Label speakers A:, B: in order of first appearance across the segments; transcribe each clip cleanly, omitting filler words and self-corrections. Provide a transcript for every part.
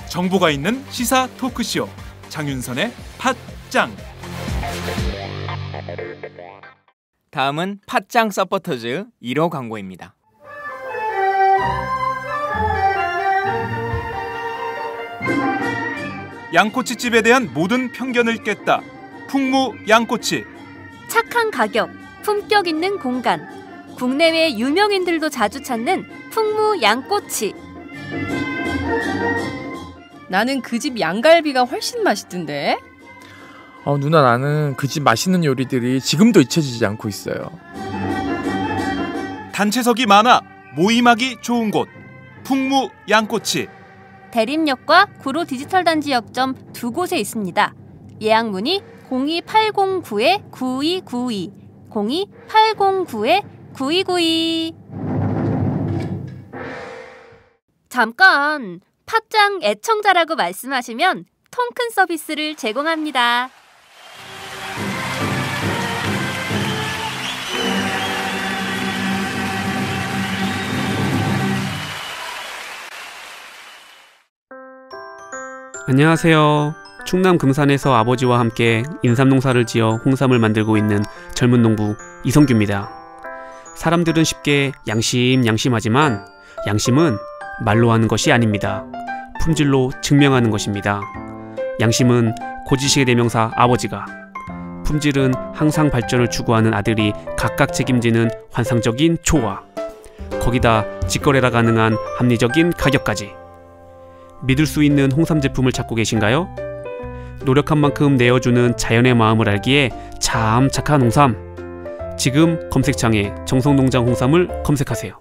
A: 정보가 있는 시사 토크쇼 장윤선의 팟짱.
B: 다음은 팟짱 서포터즈 1호 광고입니다.
A: 양꼬치집에 대한 모든 편견을 깼다. 풍무 양꼬치.
C: 착한 가격, 품격 있는 공간. 국내외 유명인들도 자주 찾는 풍무 양꼬치.
D: 나는 그 집 양갈비가 훨씬 맛있던데.
E: 누나, 나는 그 집 맛있는 요리들이 지금도 잊혀지지 않고 있어요.
A: 단체석이 많아 모임하기 좋은 곳. 풍무 양꼬치.
C: 대림역과 구로 디지털 단지 역점 두 곳에 있습니다. 예약 문의 02809-9292, 02809-9292. 잠깐, 팟짱 애청자라고 말씀하시면 통큰 서비스를 제공합니다.
F: 안녕하세요. 충남 금산에서 아버지와 함께 인삼농사를 지어 홍삼을 만들고 있는 젊은 농부 이성규입니다. 사람들은 쉽게 양심하지만 양심은 말로 하는 것이 아닙니다. 품질로 증명하는 것입니다. 양심은 고지식의 대명사 아버지가, 품질은 항상 발전을 추구하는 아들이 각각 책임지는 환상적인 초화, 거기다 직거래가 가능한 합리적인 가격까지. 믿을 수 있는 홍삼 제품을 찾고 계신가요? 노력한 만큼 내어주는 자연의 마음을 알기에 참 착한 홍삼. 지금 검색창에 정성농장 홍삼을 검색하세요.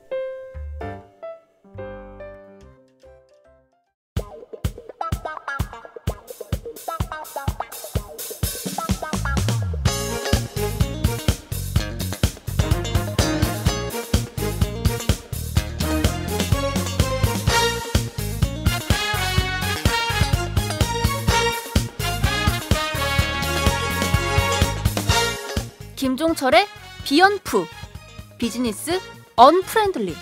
C: 김종철의 비언프 비즈니스 언프렌들리.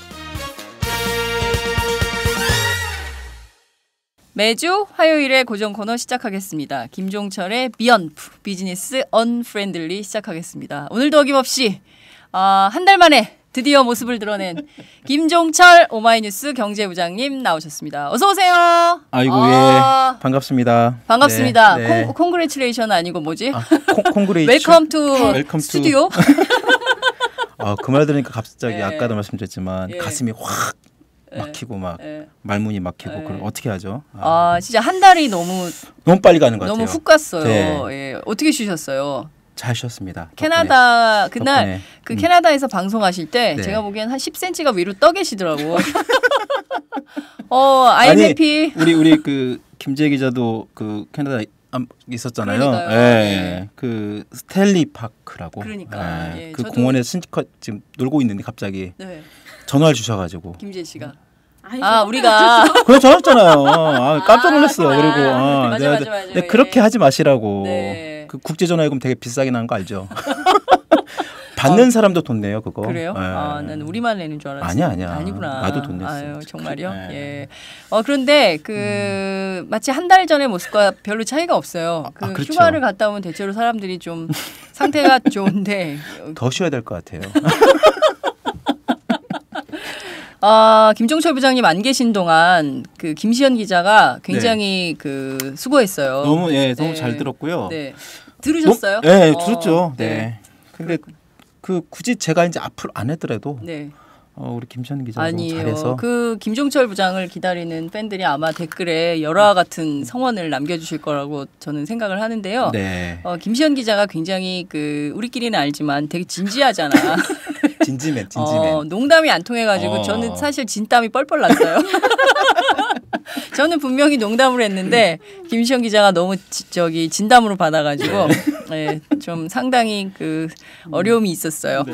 D: 매주 화요일에 고정 코너 시작하겠습니다. 김종철의 비언프 비즈니스 언프렌들리 시작하겠습니다. 오늘도 어김없이 한 달 만에 드디어 모습을 드러낸 김종철 오마이뉴스 경제부장님 나오셨습니다. 어서 오세요.
G: 아이고, 예, 반갑습니다.
D: 반갑습니다.
G: 네, 네.
D: 콩그레츄레이션 아니고 뭐지?
G: 콩그레이션.
D: 웰컴 투 스튜디오.
G: 그 말 들으니까 갑자기
D: 예.
G: 아까도 말씀드렸지만
D: 예.
G: 가슴이 확 막히고 막 말문이 막히고 그걸 어떻게 하죠?
D: 진짜 한 달이 너무
G: 빨리 가는 것 같아요.
D: 너무 훅 갔어요.
G: 네.
D: 예. 어떻게 쉬셨어요?
G: 잘 쉬었습니다.
D: 캐나다 그날
G: 덕분에.
D: 캐나다에서 방송하실 때
G: 네.
D: 제가 보기엔 한 10cm가 위로 떠 계시더라고. IMF.
G: 아니, 우리 그 김재 기자도 그 캐나다 있었잖아요.
D: 그러니까요.
G: 예. 그 스탠리 파크라고.
D: 그러니까.
G: 예.
D: 예,
G: 그
D: 저도-
G: 공원에서 신지컷 지금 놀고 있는데 갑자기
D: 네.
G: 전화를 주셔가지고.
D: 김재 씨가. 우리가
G: 그래 전화했잖아요. 깜짝 놀랐어. 그리고
D: 맞아.
G: 네, 그렇게 하지 마시라고.
D: 네.
G: 그 국제전화요금 되게 비싸게 나는 거 알죠? 받는 사람도 돈 내요 그거.
D: 그래요?
G: 네.
D: 난 우리만 내는 줄 알았어요.
G: 아니야.
D: 아니구나.
G: 나도 돈 냈어.
D: 아유, 정말요?
G: 네.
D: 예. 그런데 마치 한 달 전의 모습과 별로 차이가 없어요.
G: 그렇죠.
D: 휴가를 갔다 오면 대체로 사람들이 좀 상태가 좋은데
G: 더 쉬어야 될 것 같아요.
D: 김종철 부장님 안 계신 동안 그 김시현 기자가 굉장히 그 수고했어요.
G: 너무
D: 네.
G: 잘 들었고요.
D: 네. 들으셨어요?
G: 네, 들었죠.
D: 네.
G: 네. 근데 그 굳이 제가 이제 앞으로 안 하더라도
D: 네.
G: 우리 김시현 기자도
D: 아니에요.
G: 잘해서
D: 그 김종철 부장을 기다리는 팬들이 아마 댓글에 열화와 같은 성원을 남겨주실 거라고 저는 생각을 하는데요.
G: 네.
D: 김시현 기자가 굉장히 그 우리끼리는 알지만 되게 진지하잖아.
G: 진지맨.
D: 농담이 안 통해가지고 저는 사실 진땀이 뻘뻘 났어요. 저는 분명히 농담을 했는데 김시현 기자가 너무 진담으로 받아가지고 네, 좀 상당히 그 어려움이 있었어요.
G: 네.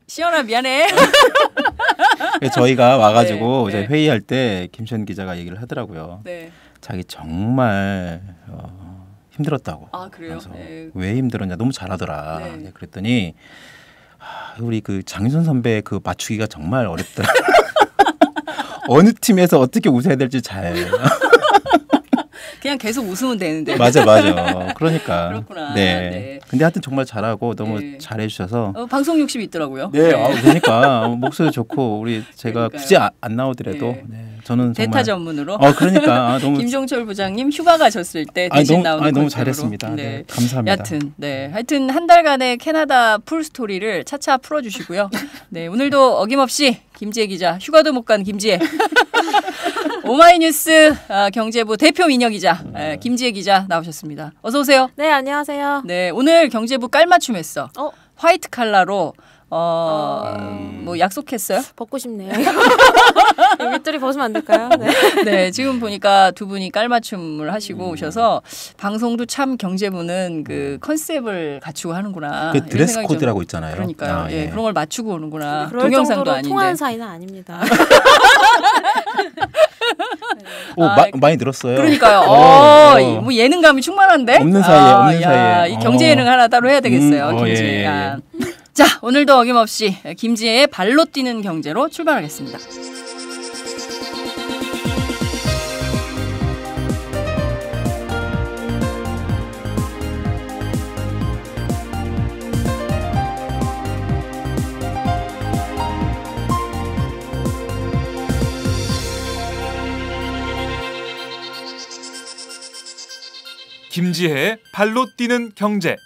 D: 시연아 미안해.
G: 저희가 와가지고
D: 네.
G: 이제 회의할 때 김시현 기자가 얘기를 하더라고요.
D: 네.
G: 자기 정말 힘들었다고.
D: 아 그래요?
G: 그래서
D: 네.
G: 왜 힘들었냐 너무 잘하더라.
D: 네.
G: 네, 그랬더니 우리 그 장윤선 선배 그 맞추기가 정말 어렵더라. 어느 팀에서 어떻게 웃어야 될지 잘.
D: 그냥 계속 웃으면 되는데.
G: 맞아. 그러니까.
D: 그렇구나.
G: 네.
D: 네.
G: 근데 하여튼 정말 잘하고 너무
D: 네.
G: 잘해주셔서.
D: 방송 욕심이 있더라고요.
G: 네. 그러니까 목소리 좋고 우리 제가
D: 그러니까요.
G: 굳이 안 나오더라도
D: 네.
G: 네, 저는 정말.
D: 대타 전문으로.
G: 그러니까 너무.
D: 김종철 부장님 휴가 가셨을 때 대신 나오는
G: 너무
D: 컨셉으로.
G: 잘했습니다. 네. 감사합니다.
D: 하여튼 한 달간의 캐나다 풀 스토리를 차차 풀어주시고요. 네, 오늘도 어김없이 김지혜 기자, 휴가도 못 간 김지혜. 오마이뉴스 경제부 대표 미녀 기자 김지혜 기자 나오셨습니다. 어서 오세요.
H: 네, 안녕하세요.
D: 네, 오늘 경제부 깔맞춤 했어. 화이트 칼라로 뭐 약속했어요?
H: 벗고 싶네요. 윗돌이 벗으면 안 될까요? 네.
D: 네, 지금 보니까 두 분이 깔맞춤을 하시고 오셔서 방송도 참 경제부는 그 컨셉을 갖추고 하는구나.
G: 그 드레스 코드라고 있잖아요.
D: 그러니까요. 예, 그런 걸 맞추고 오는구나.
H: 그럴
D: 동영상도
H: 정도로
D: 아닌데.
H: 통하는 사이는 아닙니다.
G: 많이 늘었어요.
D: 그러니까요. 뭐 예능감이 충만한데?
G: 없는 사이에.
D: 이 경제 예능 하나 따로 해야 되겠어요. 김지혜가. 자, 오늘도 어김없이 김지혜의 발로 뛰는 경제로 출발하겠습니다.
A: 김지혜의 발로 뛰는 경제.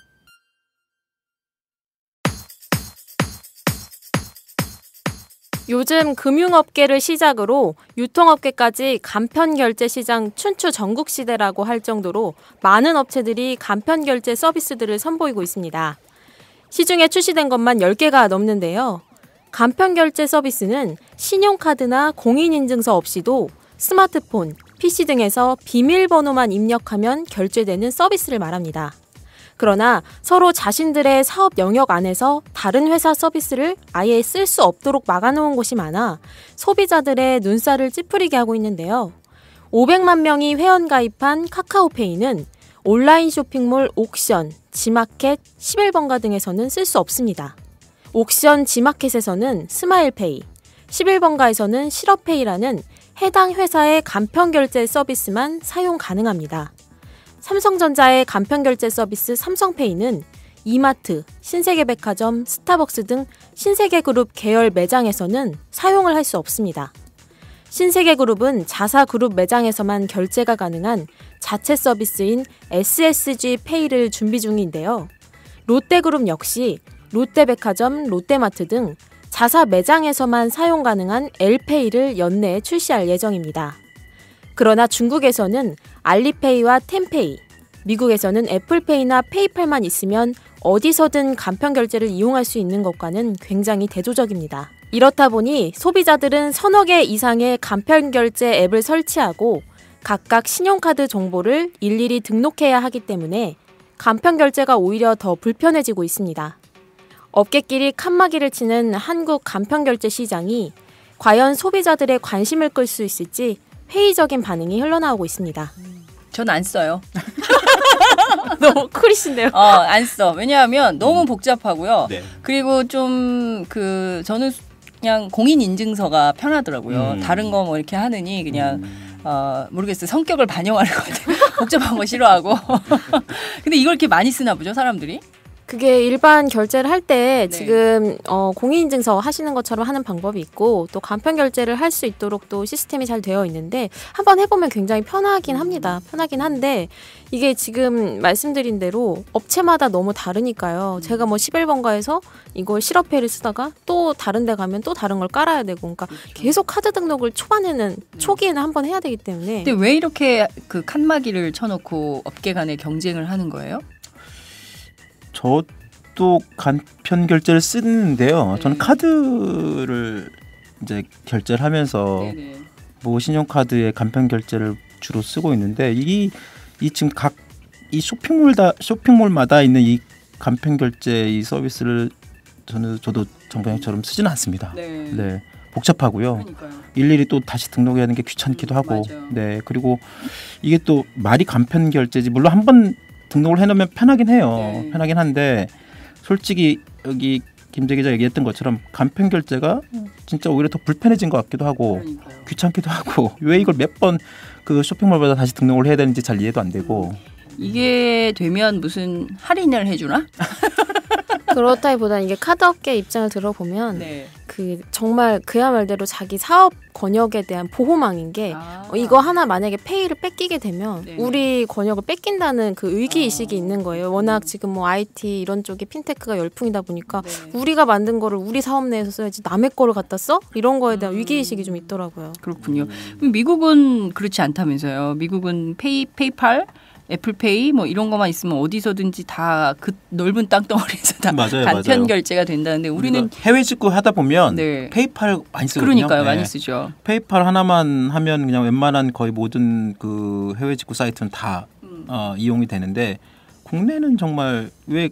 H: 요즘 금융업계를 시작으로 유통업계까지 간편결제 시장 춘추 전국시대라고 할 정도로 많은 업체들이 간편결제 서비스들을 선보이고 있습니다. 시중에 출시된 것만 10개가 넘는데요. 간편결제 서비스는 신용카드나 공인인증서 없이도 스마트폰, PC 등에서 비밀번호만 입력하면 결제되는 서비스를 말합니다. 그러나 서로 자신들의 사업 영역 안에서 다른 회사 서비스를 아예 쓸 수 없도록 막아놓은 곳이 많아 소비자들의 눈살을 찌푸리게 하고 있는데요. 500만 명이 회원가입한 카카오페이는 온라인 쇼핑몰 옥션, 지마켓, 11번가 등에서는 쓸 수 없습니다. 옥션, 지마켓에서는 스마일페이, 11번가에서는 실업페이라는 해당 회사의 간편결제 서비스만 사용 가능합니다. 삼성전자의 간편결제 서비스 삼성페이는 이마트, 신세계백화점, 스타벅스 등 신세계그룹 계열 매장에서는 사용을 할 수 없습니다. 신세계그룹은 자사그룹 매장에서만 결제가 가능한 자체 서비스인 SSG페이를 준비 중인데요. 롯데그룹 역시 롯데백화점, 롯데마트 등 자사 매장에서만 사용 가능한 L페이를 연내에 출시할 예정입니다. 그러나 중국에서는 알리페이와 텐페이, 미국에서는 애플페이나 페이팔만 있으면 어디서든 간편결제를 이용할 수 있는 것과는 굉장히 대조적입니다. 이렇다 보니 소비자들은 서너 개 이상의 간편결제 앱을 설치하고 각각 신용카드 정보를 일일이 등록해야 하기 때문에 간편결제가 오히려 더 불편해지고 있습니다. 업계끼리 칸막이를 치는 한국 간편결제 시장이 과연 소비자들의 관심을 끌 수 있을지 회의적인 반응이 흘러나오고 있습니다.
D: 전 안 써요.
H: 너무 쿨이신데요.
D: 안 써. 왜냐하면 너무 복잡하고요.
G: 네.
D: 그리고 좀 저는 그냥 공인 인증서가 편하더라고요. 다른 거 뭐 이렇게 하느니 그냥 모르겠어요. 성격을 반영하는 것 같아요. 복잡한 거 싫어하고. 근데 이걸 이렇게 많이 쓰나 보죠, 사람들이?
H: 그게 일반 결제를 할 때
D: 네.
H: 지금 공인인증서 하시는 것처럼 하는 방법이 있고 또 간편 결제를 할 수 있도록 또 시스템이 잘 되어 있는데 한번 해보면 굉장히 편하긴 합니다. 편하긴 한데 이게 지금 말씀드린 대로 업체마다 너무 다르니까요. 제가 뭐 11번가에서 이걸 실업페이를 쓰다가 또 다른 데 가면 또 다른 걸 깔아야 되고 그러니까 계속 카드 등록을 초기에는 한번 해야 되기 때문에
D: 근데 왜 이렇게 그 칸막이를 쳐놓고 업계 간의 경쟁을 하는 거예요?
G: 저도 간편 결제를 쓰는데요.
D: 네.
G: 저는 카드를 이제 결제를 하면서
D: 네네.
G: 뭐 신용카드에 간편 결제를 주로 쓰고 있는데 이 지금 각 이 쇼핑몰마다 있는 이 간편 결제 이 서비스를 저도 정부형처럼 쓰지는 않습니다.
D: 네.
G: 네. 복잡하고요.
D: 그러니까요.
G: 일일이 또 다시 등록해야 하는 게 귀찮기도 하고.
D: 맞아요.
G: 네. 그리고 이게 또 말이 간편 결제지. 물론 한 번 등록을 해놓으면 편하긴 해요.
D: 네.
G: 편하긴 한데 솔직히 여기 김재 기자 얘기했던 것처럼 간편 결제가 진짜 오히려 더 불편해진 것 같기도 하고
D: 그러니까요.
G: 귀찮기도 하고 왜 이걸 몇 번 그 쇼핑몰마다 다시 등록을 해야 되는지 잘 이해도 안 되고.
D: 이게 되면 무슨 할인을 해주나?
H: 그렇다기보다는 이게 카드업계 입장을 들어보면
D: 네.
H: 그 정말 그야말로 자기 사업 권역에 대한 보호망인 게 이거 하나 만약에 페이를 뺏기게 되면
D: 네.
H: 우리 권역을 뺏긴다는 그 의기의식이 있는 거예요. 워낙 지금 뭐 IT 이런 쪽에 핀테크가 열풍이다 보니까
D: 네.
H: 우리가 만든 거를 우리 사업 내에서 써야지 남의 거를 갖다 써? 이런 거에 대한 위기의식이 좀 있더라고요.
D: 그렇군요. 미국은 그렇지 않다면서요. 미국은 페이팔, 애플페이 뭐 이런 것만 있으면 어디서든지 다 그 넓은 땅덩어리에서 다
G: 맞아요,
D: 간편
G: 맞아요.
D: 결제가 된다는데 우리는
G: 해외 직구 하다 보면
D: 네.
G: 페이팔 많이 쓰거든요.
D: 그러니까요.
G: 네.
D: 많이 쓰죠.
G: 페이팔 하나만 하면 그냥 웬만한 거의 모든 그 해외 직구 사이트는 다 이용이 되는데 국내는 정말 왜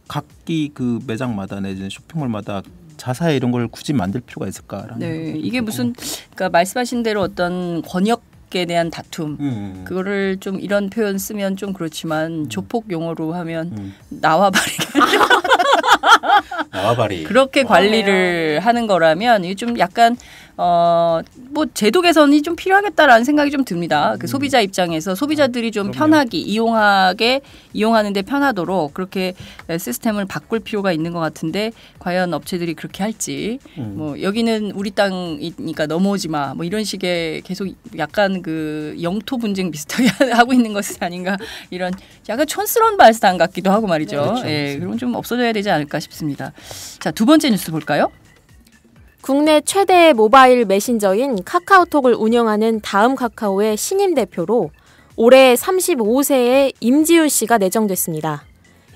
G: 각기 그 매장마다 내지는 쇼핑몰마다 자사에 이런 걸 굳이 만들 필요가 있을까라는.
D: 네, 이게 무슨 그러니까 말씀하신 대로 어떤 권역에 대한 다툼 그거를 좀 이런 표현 쓰면 좀 그렇지만 조폭 용어로 하면 나와바리
G: 나와바리.
D: 그렇게 관리를 하는 거라면 이게 좀 약간 뭐 제도 개선이 좀 필요하겠다라는 생각이 좀 듭니다. 그 소비자 입장에서 소비자들이 좀 편하게 이용하는데 편하도록 그렇게 시스템을 바꿀 필요가 있는 것 같은데 과연 업체들이 그렇게 할지 뭐 여기는 우리 땅이니까 넘어오지 마 뭐 이런 식의 계속 약간 그 영토 분쟁 비슷하게 하고 있는 것이 아닌가 이런 약간 촌스러운 발상 같기도 하고 말이죠.
G: 네, 그렇죠.
D: 예, 그럼 좀 없어져야 되지 않을까 싶습니다. 자, 두 번째 뉴스 볼까요?
H: 국내 최대의 모바일 메신저인 카카오톡을 운영하는 다음 카카오의 신임 대표로 올해 35세의 임지훈 씨가 내정됐습니다.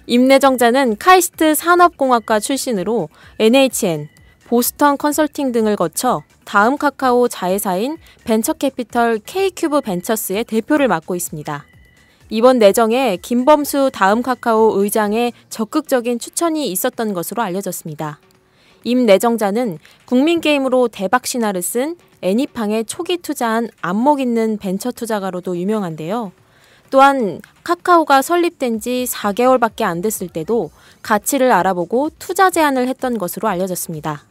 H: 임 내정자는 카이스트 산업공학과 출신으로 NHN, 보스턴 컨설팅 등을 거쳐 다음 카카오 자회사인 벤처캐피털 K큐브 벤처스의 대표를 맡고 있습니다. 이번 내정에 김범수 다음 카카오 의장의 적극적인 추천이 있었던 것으로 알려졌습니다. 임 내정자는 국민게임으로 대박 신화를 쓴 애니팡에 초기 투자한 안목 있는 벤처 투자가로도 유명한데요. 또한 카카오가 설립된 지 4개월밖에 안 됐을 때도 가치를 알아보고 투자 제안을 했던 것으로 알려졌습니다.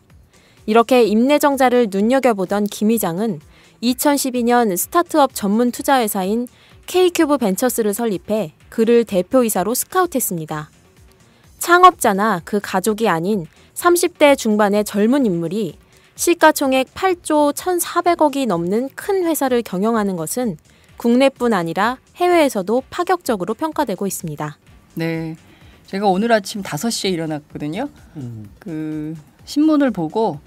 H: 이렇게 임 내정자를 눈여겨보던 김 의장은 2012년 스타트업 전문 투자회사인 K큐브 벤처스를 설립해 그를 대표이사로 스카우트했습니다. 창업자나 그 가족이 아닌 30대 중반의 젊은 인물이 시가총액 8조 1,400억이 넘는 큰 회사를 경영하는 것은 국내뿐 아니라 해외에서도 파격적으로 평가되고 있습니다.
D: 네, 제가 오늘 아침 5시에 일어났거든요. 그 신문을 보고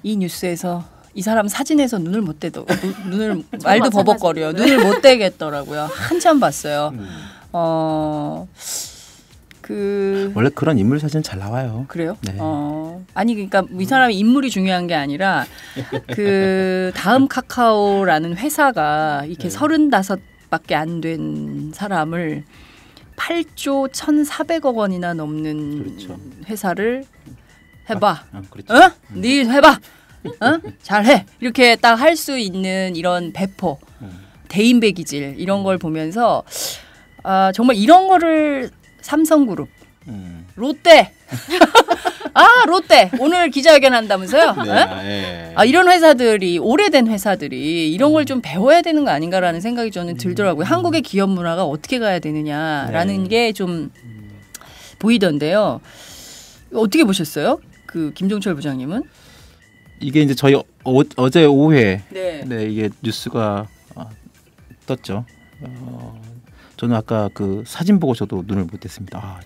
D: 이 뉴스에서 이 사람 사진에서 눈을 못 떼도 눈을 말도 버벅거려요. 눈을 못 떼겠더라고요. 한참 봤어요.
G: 원래 그런 인물 사진 잘 나와요.
D: 그래요?
G: 네.
D: 아니 그러니까 이 사람이 인물이 중요한 게 아니라 그 다음 카카오라는 회사가 이렇게 35밖에 안 된 사람을 8조 1,400억 원이나 넘는
G: 그렇죠.
D: 회사를 해봐.
G: 그렇죠.
D: 어? 네 해봐. 잘해. 이렇게 딱 할 수 있는 이런 배포, 대인배기질 이런 걸 보면서 정말 이런 거를 삼성그룹, 롯데, 롯데 오늘 기자회견 한다면서요?
G: 네.
D: 이런 회사들이 오래된 회사들이 이런 걸 좀 배워야 되는 거 아닌가라는 생각이 저는 들더라고요. 한국의 기업 문화가 어떻게 가야 되느냐라는 게 좀 보이던데요. 어떻게 보셨어요? 그 김종철 부장님은?
G: 이게 이제 저희 어제 오후에
D: 네.
G: 이게 뉴스가 떴죠. 저는 아까 그 사진 보고 저도 눈을 못 뗐습니다.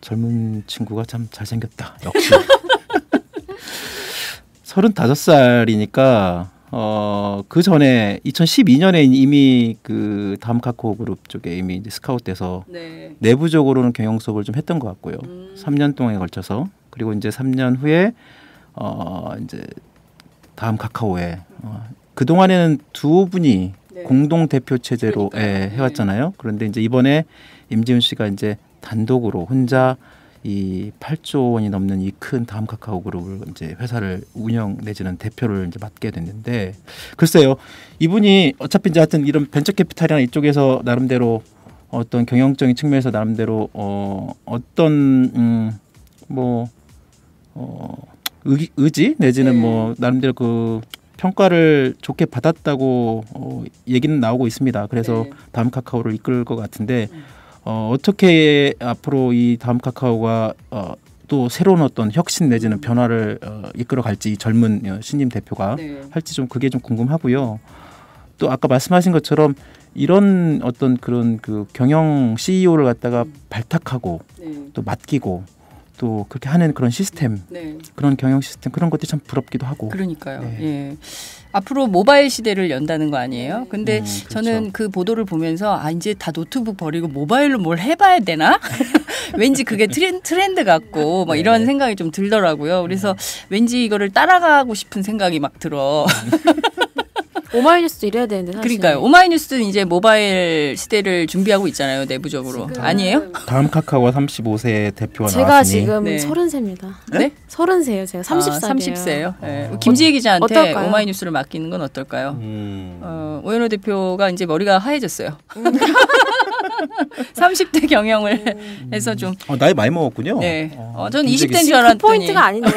G: 젊은 친구가 참 잘생겼다. 역시. 35살이니까 그 전에 2012년에 이미 그 다음 카카오 그룹 쪽에 이미 이제 스카웃돼서
D: 네.
G: 내부적으로는 경영 수업을 좀 했던 것 같고요. 3년 동안에 걸쳐서. 그리고 이제 3년 후에 이제 다음 카카오에 그 동안에는 두 분이 공동 대표 체제로 해왔잖아요. 그런데 이제 이번에 임지훈 씨가 이제 단독으로 혼자 이 8조 원이 넘는 이 큰 다음카카오 그룹을 이제 회사를 운영 내지는 대표를 이제 맡게 됐는데 글쎄요 이분이 어차피 이제 하여튼 이런 벤처 캐피탈이나 이쪽에서 나름대로 어떤 경영적인 측면에서 나름대로 어떤 의지 내지는 뭐 나름대로 그 평가를 좋게 받았다고 얘기는 나오고 있습니다. 그래서 다음 카카오를 이끌 것 같은데 어떻게 앞으로 이 다음 카카오가 또 새로운 어떤 혁신 내지는 변화를 이끌어갈지 이 젊은 신임 대표가 할지 좀 그게 좀 궁금하고요. 또 아까 말씀하신 것처럼 이런 어떤 그런 그 경영 CEO를 갖다가 발탁하고 또 맡기고 또 그렇게 하는 그런 시스템, 그런 경영 시스템 그런 것들이 참 부럽기도 하고.
D: 그러니까요. 예. 앞으로 모바일 시대를 연다는 거 아니에요? 근데
G: 그렇죠.
D: 저는 그 보도를 보면서 이제 다 노트북 버리고 모바일로 뭘 해봐야 되나? 왠지 그게 트렌드 같고 막 이런 생각이 좀 들더라고요. 그래서 왠지 이거를 따라가고 싶은 생각이 막 들어.
H: 오마이뉴스도 이래야 되는데 사실.
D: 그러니까요. 오마이뉴스는 이제 모바일 시대를 준비하고 있잖아요. 내부적으로. 아니에요?
G: 다음 카카오가 35세 대표가
H: 제가
G: 나왔으니
H: 지금
D: 네.
H: 30세입니다.
D: 네?
H: 30세예요. 제가 30살이에요.
D: 30세예요. 네. 김지혜 기자한테
H: 어떨까요?
D: 오마이뉴스를 맡기는 건 어떨까요? 오연호 대표가 이제 머리가 하얘졌어요. 30대 경영을 해서 좀
G: 나이 많이 먹었군요.
D: 네. 전
G: 김지혜
D: 20대인 줄
H: 그
D: 알았더니
H: 포인트가 아니네요.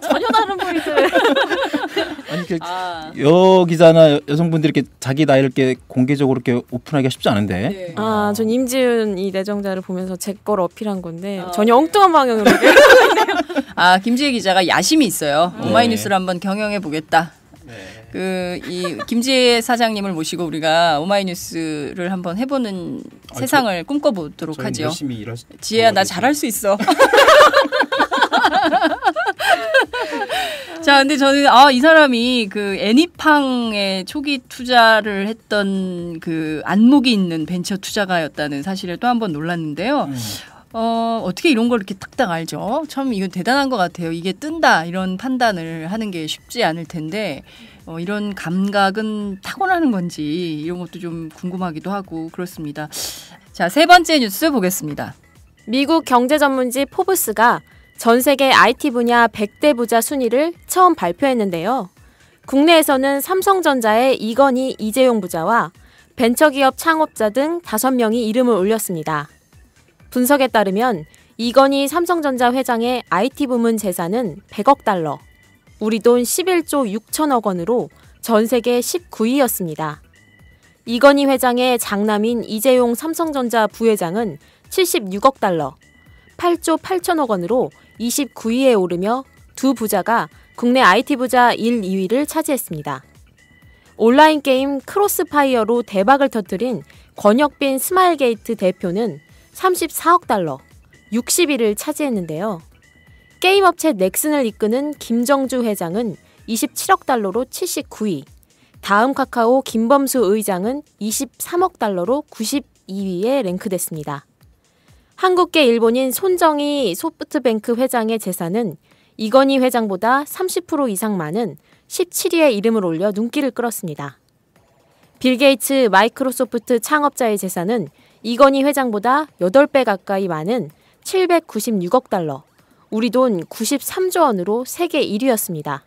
H: 전혀 다른 포인트를.
G: 아니 여 기자나 여성분들이 이렇게 자기 나이를 이렇게 공개적으로 이렇게 오픈하기가 쉽지 않은데.
H: 전 임지은 이 내정자를 보면서 제 걸 어필한 건데 전혀 엉뚱한 방향으로.
D: 김지혜 기자가 야심이 있어요. 오마이뉴스를 한번 경영해 보겠다. 이 김지혜 사장님을 모시고 우리가 오마이뉴스를 한번 해보는 세상을 꿈꿔보도록 하죠.
G: 열심히 일할 수.
D: 지혜야 나 잘할 수 있어. 자, 근데 저는 이 사람이 그 애니팡에 초기 투자를 했던 그 안목이 있는 벤처 투자가였다는 사실에 또 한 번 놀랐는데요. 어떻게 이런 걸 이렇게 딱딱 알죠? 참 이건 대단한 것 같아요. 이게 뜬다 이런 판단을 하는 게 쉽지 않을 텐데 이런 감각은 타고나는 건지 이런 것도 좀 궁금하기도 하고 그렇습니다. 자, 세 번째 뉴스 보겠습니다.
H: 미국 경제 전문지 포브스가 전 세계 IT 분야 100대 부자 순위를 처음 발표했는데요. 국내에서는 삼성전자의 이건희, 이재용 부자와 벤처기업 창업자 등 5명이 이름을 올렸습니다. 분석에 따르면 이건희 삼성전자 회장의 IT 부문 재산은 100억 달러, 우리 돈 11조 6천억 원으로 전 세계 19위였습니다. 이건희 회장의 장남인 이재용 삼성전자 부회장은 76억 달러, 8조 8천억 원으로 29위에 오르며 두 부자가 국내 IT 부자 1, 2위를 차지했습니다. 온라인 게임 크로스파이어로 대박을 터뜨린 권혁빈 스마일게이트 대표는 34억 달러, 60위를 차지했는데요. 게임업체 넥슨을 이끄는 김정주 회장은 27억 달러로 79위, 다음 카카오 김범수 의장은 23억 달러로 92위에 랭크됐습니다. 한국계 일본인 손정희 소프트뱅크 회장의 재산은 이건희 회장보다 30% 이상 많은 17위에 이름을 올려 눈길을 끌었습니다. 빌 게이츠 마이크로소프트 창업자의 재산은 이건희 회장보다 8배 가까이 많은 796억 달러, 우리 돈 93조 원으로 세계 1위였습니다.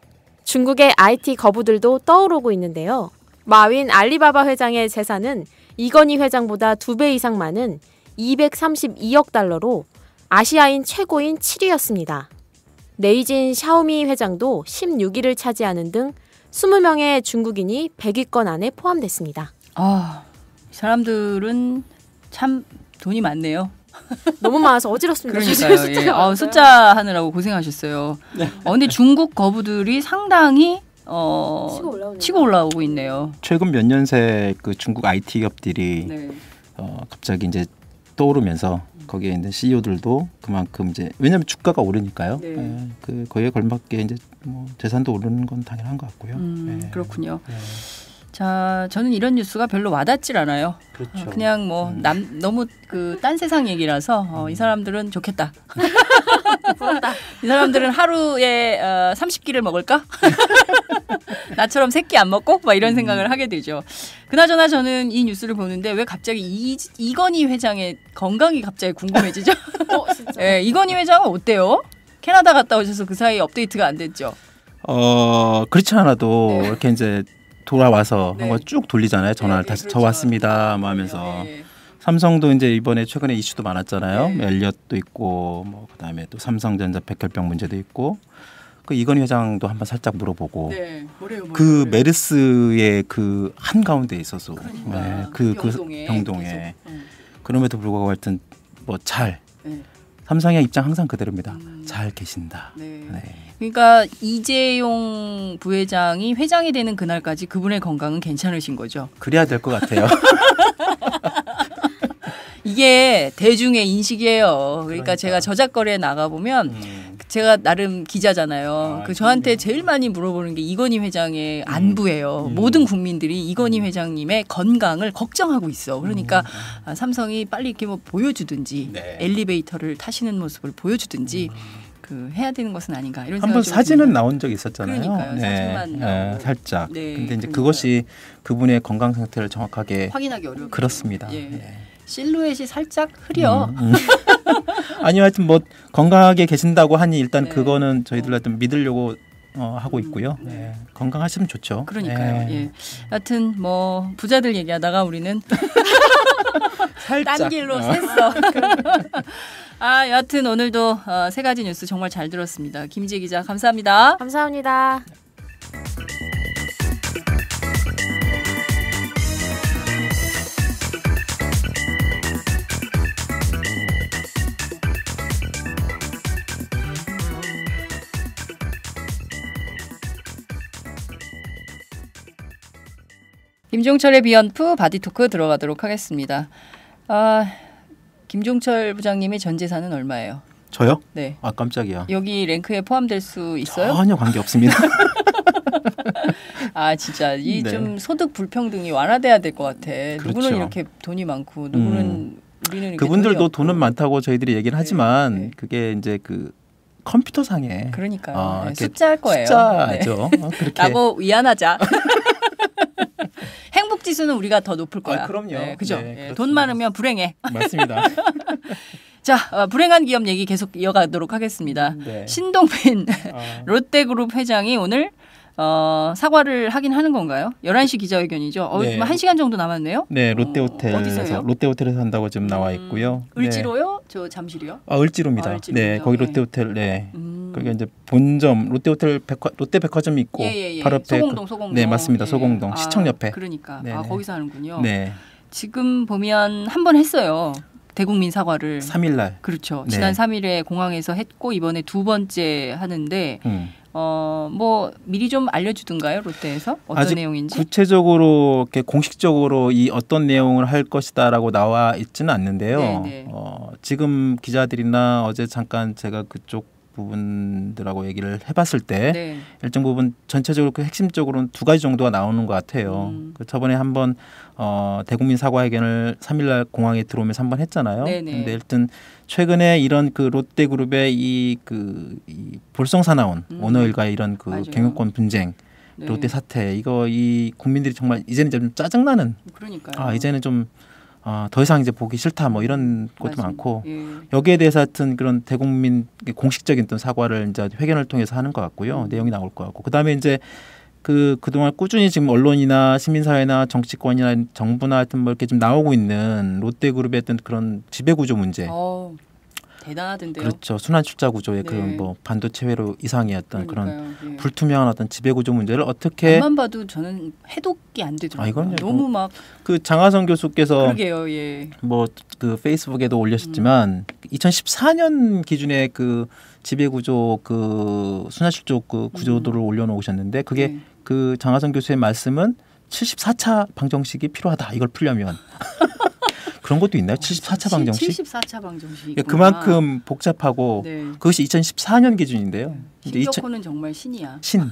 H: 중국의 IT 거부들도 떠오르고 있는데요. 마윈 알리바바 회장의 재산은 이건희 회장보다 2배 이상 많은 232억 달러로 아시아인 최고인 7위였습니다. 네이진 샤오미 회장도 16위를 차지하는 등 20명의 중국인이 100위권 안에 포함됐습니다.
D: 이 사람들은 참 돈이 많네요.
H: 너무 많아서 어지럽습니다.
D: 그러니까요. 숫자 하느라고 고생하셨어요. 근데 중국 거부들이 상당히 치고 올라오고 있네요.
G: 최근 몇 년 새 그 중국 IT 기업들이 갑자기 이제 떠오르면서 거기에 있는 CEO들도 그만큼 이제 왜냐하면 주가가 오르니까요. 그 거기에 걸맞게 이제 뭐 재산도 오르는 건 당연한 것 같고요.
D: 그렇군요. 자, 저는 이런 뉴스가 별로 와닿질 않아요.
G: 그렇죠.
D: 그냥 뭐 너무 그 딴 세상 얘기라서 이 사람들은 좋겠다. 부럽다. 이 사람들은 하루에 30끼를 먹을까? 나처럼 새끼 안 먹고 막 이런 생각을 하게 되죠. 그나저나 저는 이 뉴스를 보는데 왜 갑자기 이건희 회장의 건강이 갑자기 궁금해지죠?
H: 진짜.
D: 네, 이건희 회장은 어때요? 캐나다 갔다 오셔서 그 사이 업데이트가 안 됐죠.
G: 그렇지 않아도
D: 네.
G: 이렇게 이제 돌아와서
D: 네.
G: 한번 쭉 돌리잖아요. 전화를
D: 네,
G: 다시
D: 그렇죠.
G: 저 왔습니다. 뭐 하면서
D: 네.
G: 삼성도 이제 이번에 최근에 이슈도 많았잖아요.
D: 네.
G: 엘리엇도 있고 뭐 그다음에 또 삼성전자 백혈병 문제도 있고 그 이건희 회장도 한번 살짝 물어보고
D: 네. 뭐래요?
G: 그 메르스의 그 한 가운데 있어서
D: 그러니까.
G: 그
D: 병동에
G: 병동에
D: 계속.
G: 그럼에도 불구하고 하여튼 뭐 잘
D: 네.
G: 삼성의 입장 항상 그대로입니다. 잘 계신다.
D: 네.
G: 네.
D: 그러니까 이재용 부회장이 회장이 되는 그날까지 그분의 건강은 괜찮으신 거죠.
G: 그래야 될 것 같아요.
D: 이게 대중의 인식이에요. 그러니까 제가 저작거리에 나가보면 제가 나름 기자잖아요. 그 저한테 제일 많이 물어보는 게 이건희 회장의 안부예요. 모든 국민들이 이건희 회장님의 건강을 걱정하고 있어. 그러니까 삼성이 빨리 이렇게 뭐 보여주든지
G: 네.
D: 엘리베이터를 타시는 모습을 보여주든지 그 해야 되는 것은 아닌가 이런
G: 한번
D: 생각이 좀
G: 사진은
D: 듭니다.
G: 나온 적이 있었잖아요.
D: 그러니까요. 사진만 나오고.
G: 살짝.
D: 네,
G: 근데 이제
D: 그러니까요.
G: 그것이 그분의 건강 상태를 정확하게
D: 확인하기 어려워.
G: 그렇습니다.
D: 예.
G: 네.
D: 실루엣이 살짝 흐려.
G: 아니요, 하여튼 뭐 건강하게 계신다고 하니 일단
D: 네.
G: 그거는 저희들 하여튼 믿으려고 하고 있고요. 네. 건강하시면 좋죠.
D: 그러니까요.
G: 네.
D: 예. 하여튼 뭐 부자들 얘기하다가 우리는
G: 살짝.
D: 딴 길로 샜어. 여하튼 오늘도 세 가지 뉴스 정말 잘 들었습니다. 김지혜 기자 감사합니다.
H: 감사합니다.
D: 김종철의 비언프 바디토크 들어가도록 하겠습니다. 김종철 부장님의 전 재산은 얼마예요?
G: 저요?
D: 네.
G: 아 깜짝이야.
D: 여기 랭크에 포함될 수 있어요?
G: 전혀 관계 없습니다.
D: 진짜 이
G: 네.
D: 좀 소득 불평등이 완화돼야 될 것 같아. 누구는
G: 그렇죠.
D: 이렇게 돈이 많고 누구는 우리는 이렇게
G: 그분들도
D: 돈이
G: 돈은
D: 없고.
G: 많다고 저희들이 얘기를 하지만
D: 네.
G: 그게 이제 그 컴퓨터상에
D: 그러니까요. 네,
G: 이렇게
D: 숫자일 거예요.
G: 숫자죠. 그렇게
D: 라고 위안하자. 행복 지수는 우리가 더 높을 거야.
G: 그럼요.
D: 네, 그죠?
G: 네,
D: 예,
G: 그렇습니다.
D: 돈 많으면 불행해.
G: 맞습니다.
D: 자, 불행한 기업 얘기 계속 이어가도록 하겠습니다.
G: 네.
D: 신동빈 롯데그룹 회장이 오늘 사과를 하긴 하는 건가요? 11시 기자회견이죠.
G: 네.
D: 1시간 정도 남았네요.
G: 네, 롯데호텔에서
D: 어디서요?
G: 롯데호텔에서 한다고 지금 나와 있고요.
D: 을지로요? 저 잠실이요?
G: 을지로입니다.
D: 을지로죠.
G: 네, 거기
D: 네.
G: 롯데호텔. 네. 거기 이제 본점 롯데호텔 롯데백화점이 있고
D: 예.
G: 바로 옆에
D: 소공동.
G: 네, 맞습니다.
D: 예.
G: 소공동 시청 옆에.
D: 그러니까
G: 네네.
D: 거기서 하는군요.
G: 네.
D: 지금 보면 한 번 했어요. 대국민 사과를.
G: 3일 날.
D: 그렇죠.
G: 네.
D: 지난 3일에 공항에서 했고 이번에 두 번째 하는데 뭐 미리 좀 알려주든가요 롯데에서 어떤
G: 아직
D: 내용인지?
G: 구체적으로 이렇게 공식적으로 이 어떤 내용을 할 것이다라고 나와 있지는 않는데요.
D: 네.
G: 지금 기자들이나 어제 잠깐 제가 그쪽 부분들하고 얘기를 해봤을 때
D: 네.
G: 일정 부분 전체적으로 그 핵심적으로는 두 가지 정도가 나오는 것 같아요. 그 저번에 한번 대국민 사과회견을 3일날 공항에 들어오면서 한번 했잖아요.
D: 네네.
G: 근데 일단 최근에 이런 그 롯데그룹의 이 볼썽사나운 오너일과의 이런 그
D: 맞아요.
G: 경영권 분쟁,
D: 네.
G: 롯데 사태 이 국민들이 정말 이제는 좀 짜증나는
D: 그러니까요.
G: 이제는 좀 더 이상 이제 보기 싫다 뭐 이런 것도
D: 맞습니다.
G: 많고
D: 예.
G: 여기에 대해서 하여튼 그런 대국민 공식적인 어떤 사과를 이제 회견을 통해서 하는 것 같고요. 내용이 나올 것 같고 그다음에 이제 그동안 꾸준히 지금 언론이나 시민사회나 정치권이나 정부나 하여튼 뭐 이렇게 좀 나오고 있는 롯데그룹의 어떤 그런 지배구조 문제.
D: 대단하던데요.
G: 그렇죠. 순환 출자 구조의
D: 네.
G: 그런 뭐 반도체 회로 이상의 어떤 그런
D: 그러니까요. 예.
G: 불투명한 어떤 지배구조 문제를 어떻게
D: 앞만 봐도 저는 해독이 안 되더라고요.
G: 이건요.
D: 너무 막
G: 그 장하성 교수께서
D: 그러게요. 예.
G: 뭐 그 페이스북에도 올렸지만 2014년 기준의 그 지배구조 그 순환출조 그 구조도를 올려놓으셨는데 그게
D: 네.
G: 그 장하성 교수의 말씀은 74차 방정식이 필요하다 이걸 풀려면 그런 것도 있나요? 74차 방정식?
D: 74차 방정식이
G: 그러니까 그만큼 복잡하고
D: 네.
G: 그것이 2014년 기준인데요. 이제
D: 신격호는 정말 신이야.
G: 신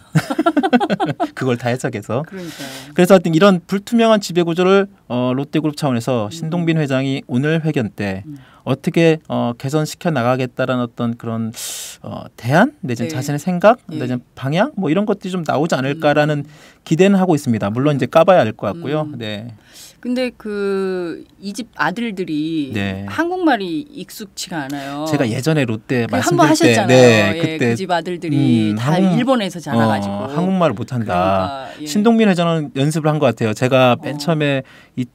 G: 그걸 다 해석해서
D: 그러니까요.
G: 그래서 하여튼 이런 불투명한 지배 구조를 롯데그룹 차원에서 신동빈 회장이 오늘 회견 때 어떻게 개선시켜 나가겠다라는 어떤 그런 대안 내지는
D: 네.
G: 자신의 생각
D: 예.
G: 내지는 방향 뭐 이런 것들이 좀 나오지 않을까라는 기대는 하고 있습니다. 물론 이제 까봐야 알 것 같고요. 네.
D: 근데 그 이 집 아들들이
G: 네.
D: 한국말이 익숙치가 않아요.
G: 제가 예전에 롯데
D: 한번
G: 말씀드릴 때
D: 하셨잖아요.
G: 네,
D: 예,
G: 그때
D: 그 집 아들들이 다 일본에서 자라가지고
G: 한국말을 못한다.
D: 그러니까, 예.
G: 신동빈 회장은 연습을 한 것 같아요. 제가 맨 처음에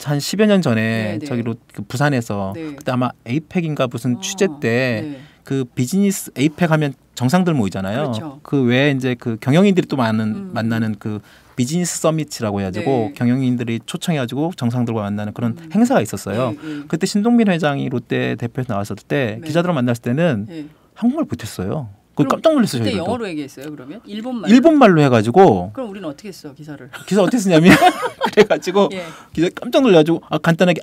G: 한 10여 년 전에
D: 네,
G: 저기
D: 네.
G: 그 부산에서
D: 네.
G: 그때 아마 에이펙인가 무슨 취재 때
D: 네.
G: 그 비즈니스 에이펙 하면 정상들 모이잖아요.
D: 그렇죠.
G: 그 외에 이제 그 경영인들이 또 만나는 그 비즈니스 서밋이라고 해가지고
D: 네.
G: 경영인들이 초청해가지고 정상들과 만나는 그런 행사가 있었어요.
D: 네, 네.
G: 그때 신동빈 회장이 롯데 대표에서 나왔을 때
D: 네.
G: 기자들을 만났을 때는
D: 네.
G: 한국말 못했어요. 그
D: 그럼
G: 깜짝 놀랐어요.
D: 그때
G: 저희들도.
D: 영어로 얘기했어요. 그러면 일본말.
G: 일본말로 해가지고
D: 그럼 우리는 어떻게 했어 기사를?
G: 기사 어떻게 쓰냐면 그래가지고
D: 예.
G: 기자 깜짝 놀라가지고 간단하게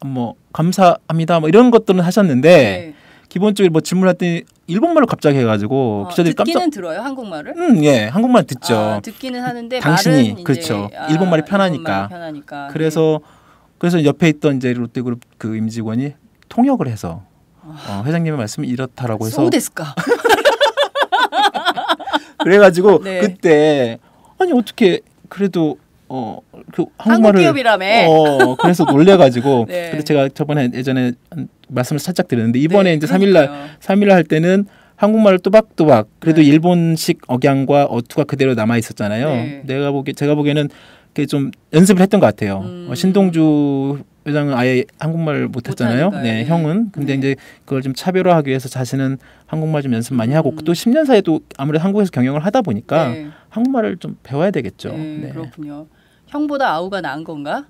G: 뭐 감사합니다 뭐 이런 것들은 하셨는데
D: 네.
G: 기본적으로 뭐 질문했더니 일본말로 갑자기 해가지고 기자들이
D: 듣기는
G: 깜짝
D: 들어요 한국말을?
G: 예 한국말 듣죠.
D: 듣기는 하는데
G: 당신이
D: 말은
G: 그렇죠.
D: 이제,
G: 일본말이 편하니까.
D: 일본말이 편하니까.
G: 그래서 옆에 있던 이제 롯데그룹 그 임직원이 통역을 해서 회장님의 말씀이 이렇다라고 해서
D: 소데스까?
G: 그래가지고
D: 네.
G: 그때 아니 어떻게 그래도 그
D: 한국
G: 한국말을
D: 기업이라며.
G: 그래서 놀래가지고
D: 네.
G: 그래서 제가 저번에 예전에 말씀을 살짝 드렸는데 이번에
D: 네,
G: 이제
D: 그러니까요.
G: 3일날 할 때는 한국말을 또박또박 그래도
D: 네.
G: 일본식 억양과 어투가 그대로 남아 있었잖아요.
D: 네.
G: 제가 보기에는 그게 좀 연습을 했던 것 같아요. 신동주 회장은 아예 한국말 못했잖아요.
D: 못하니까요.
G: 네,
D: 네.
G: 형은 근데
D: 네.
G: 이제 그걸 좀 차별화하기 위해서 자신은 한국말 좀 연습 많이 하고 또 10년 사이에도 아무래도 한국에서 경영을 하다 보니까
D: 네.
G: 한국말을 좀 배워야 되겠죠.
D: 네,
G: 네.
D: 그렇군요. 형보다 아우가 나은 건가?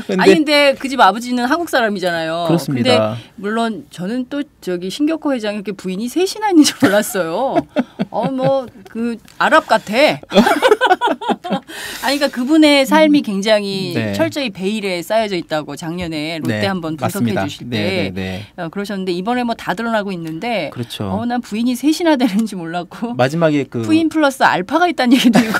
G: 근데
D: 아니 근데 그 집 아버지는 한국 사람이잖아요.
G: 그렇습니다.
D: 근데 물론 저는 또 저기 신격호 회장이 이렇게 부인이 셋이나 있는 줄 몰랐어요. 뭐 그 아랍 같아. 아니 그러니까 그분의 삶이 굉장히
G: 네.
D: 철저히 베일에 쌓여져 있다고 작년에 롯데
G: 네,
D: 한번 분석해
G: 맞습니다.
D: 주실 때
G: 네.
D: 그러셨는데 이번에 뭐 다 드러나고 있는데
G: 그렇죠.
D: 난 부인이 셋이나 되는지 몰랐고
G: 마지막에 그
D: 부인 플러스 알파가 있다는 얘기도 있고.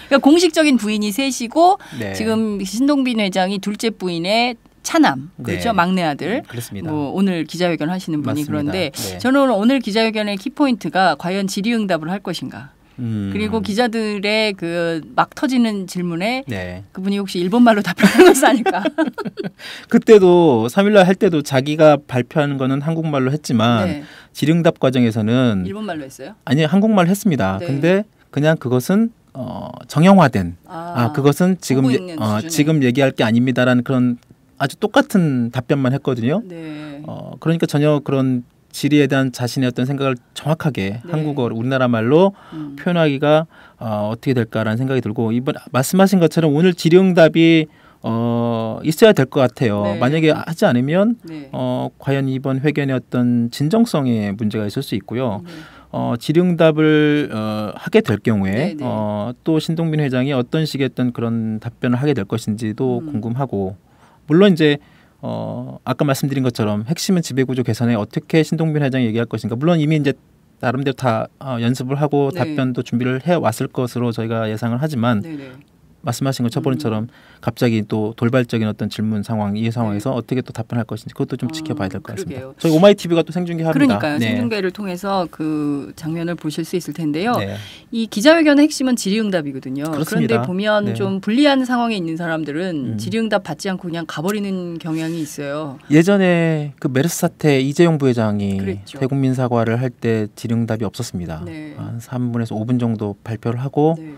D: 그러니까 공식적인 부인이 셋이고
G: 네.
D: 지금 신동빈 회장이 둘째 부인의 차남 그렇죠
G: 네.
D: 막내 아들
G: 그렇습니다.
D: 뭐 오늘 기자회견 하시는 분이
G: 맞습니다.
D: 그런데
G: 네.
D: 저는 오늘 기자회견의 키포인트가 과연 질의응답을 할 것인가 그리고 기자들의 그 막 터지는 질문에
G: 네.
D: 그분이 혹시 일본말로 답변한 것이 아닐까
G: 그때도 3일날 할 때도 자기가 발표하는 거는 한국말로 했지만
D: 네.
G: 질의응답 과정에서는
D: 일본말로 했어요?
G: 아니 한국말 했습니다.
D: 네.
G: 근데 그냥 그것은 정형화된 그것은
D: 보고 있는 수준의.
G: 지금 얘기할 게 아닙니다라는 그런 아주 똑같은 답변만 했거든요.
D: 네.
G: 그러니까 전혀 그런 질의에 대한 자신의 어떤 생각을 정확하게
D: 네.
G: 한국어 우리나라 말로 표현하기가 어떻게 될까라는 생각이 들고 이번 말씀하신 것처럼 오늘 질의응답이 있어야 될 것 같아요.
D: 네.
G: 만약에 하지 않으면
D: 네.
G: 과연 이번 회견의 어떤 진정성에 문제가 있을 수 있고요. 질의응답을 하게 될 경우에
D: 네, 네.
G: 또 신동빈 회장이 어떤 식의 어떤 그런 답변을 하게 될 것인지도 궁금하고 물론 이제 아까 말씀드린 것처럼 핵심은 지배구조 개선에 어떻게 신동빈 회장이 얘기할 것인가 물론 이미 이제 나름대로 다 연습을 하고
D: 네.
G: 답변도 준비를 해 왔을 것으로 저희가 예상을 하지만
D: 네네.
G: 말씀하신 것 첫번처럼 갑자기 또 돌발적인 어떤 질문 상황 이 상황에서 어떻게 또 답변할 것인지 그것도 좀 지켜봐야 될 것 같습니다.
D: 그러게요.
G: 저희 오마이 TV가 또 생중계합니다.
D: 그러니까요.
G: 네.
D: 생중계를 통해서 그 장면을 보실 수 있을 텐데요.
G: 네.
D: 이 기자회견의 핵심은 질의응답이거든요.
G: 그렇습니다.
D: 그런데 보면
G: 네.
D: 좀 불리한 상황에 있는 사람들은 질의응답 받지 않고 그냥 가버리는 경향이 있어요.
G: 예전에 그 메르스 사태 이재용 부회장이
D: 그랬죠.
G: 대국민 사과를 할 때 질의응답이 없었습니다.
D: 네.
G: 한 3분에서 5분 정도 발표를 하고
D: 네.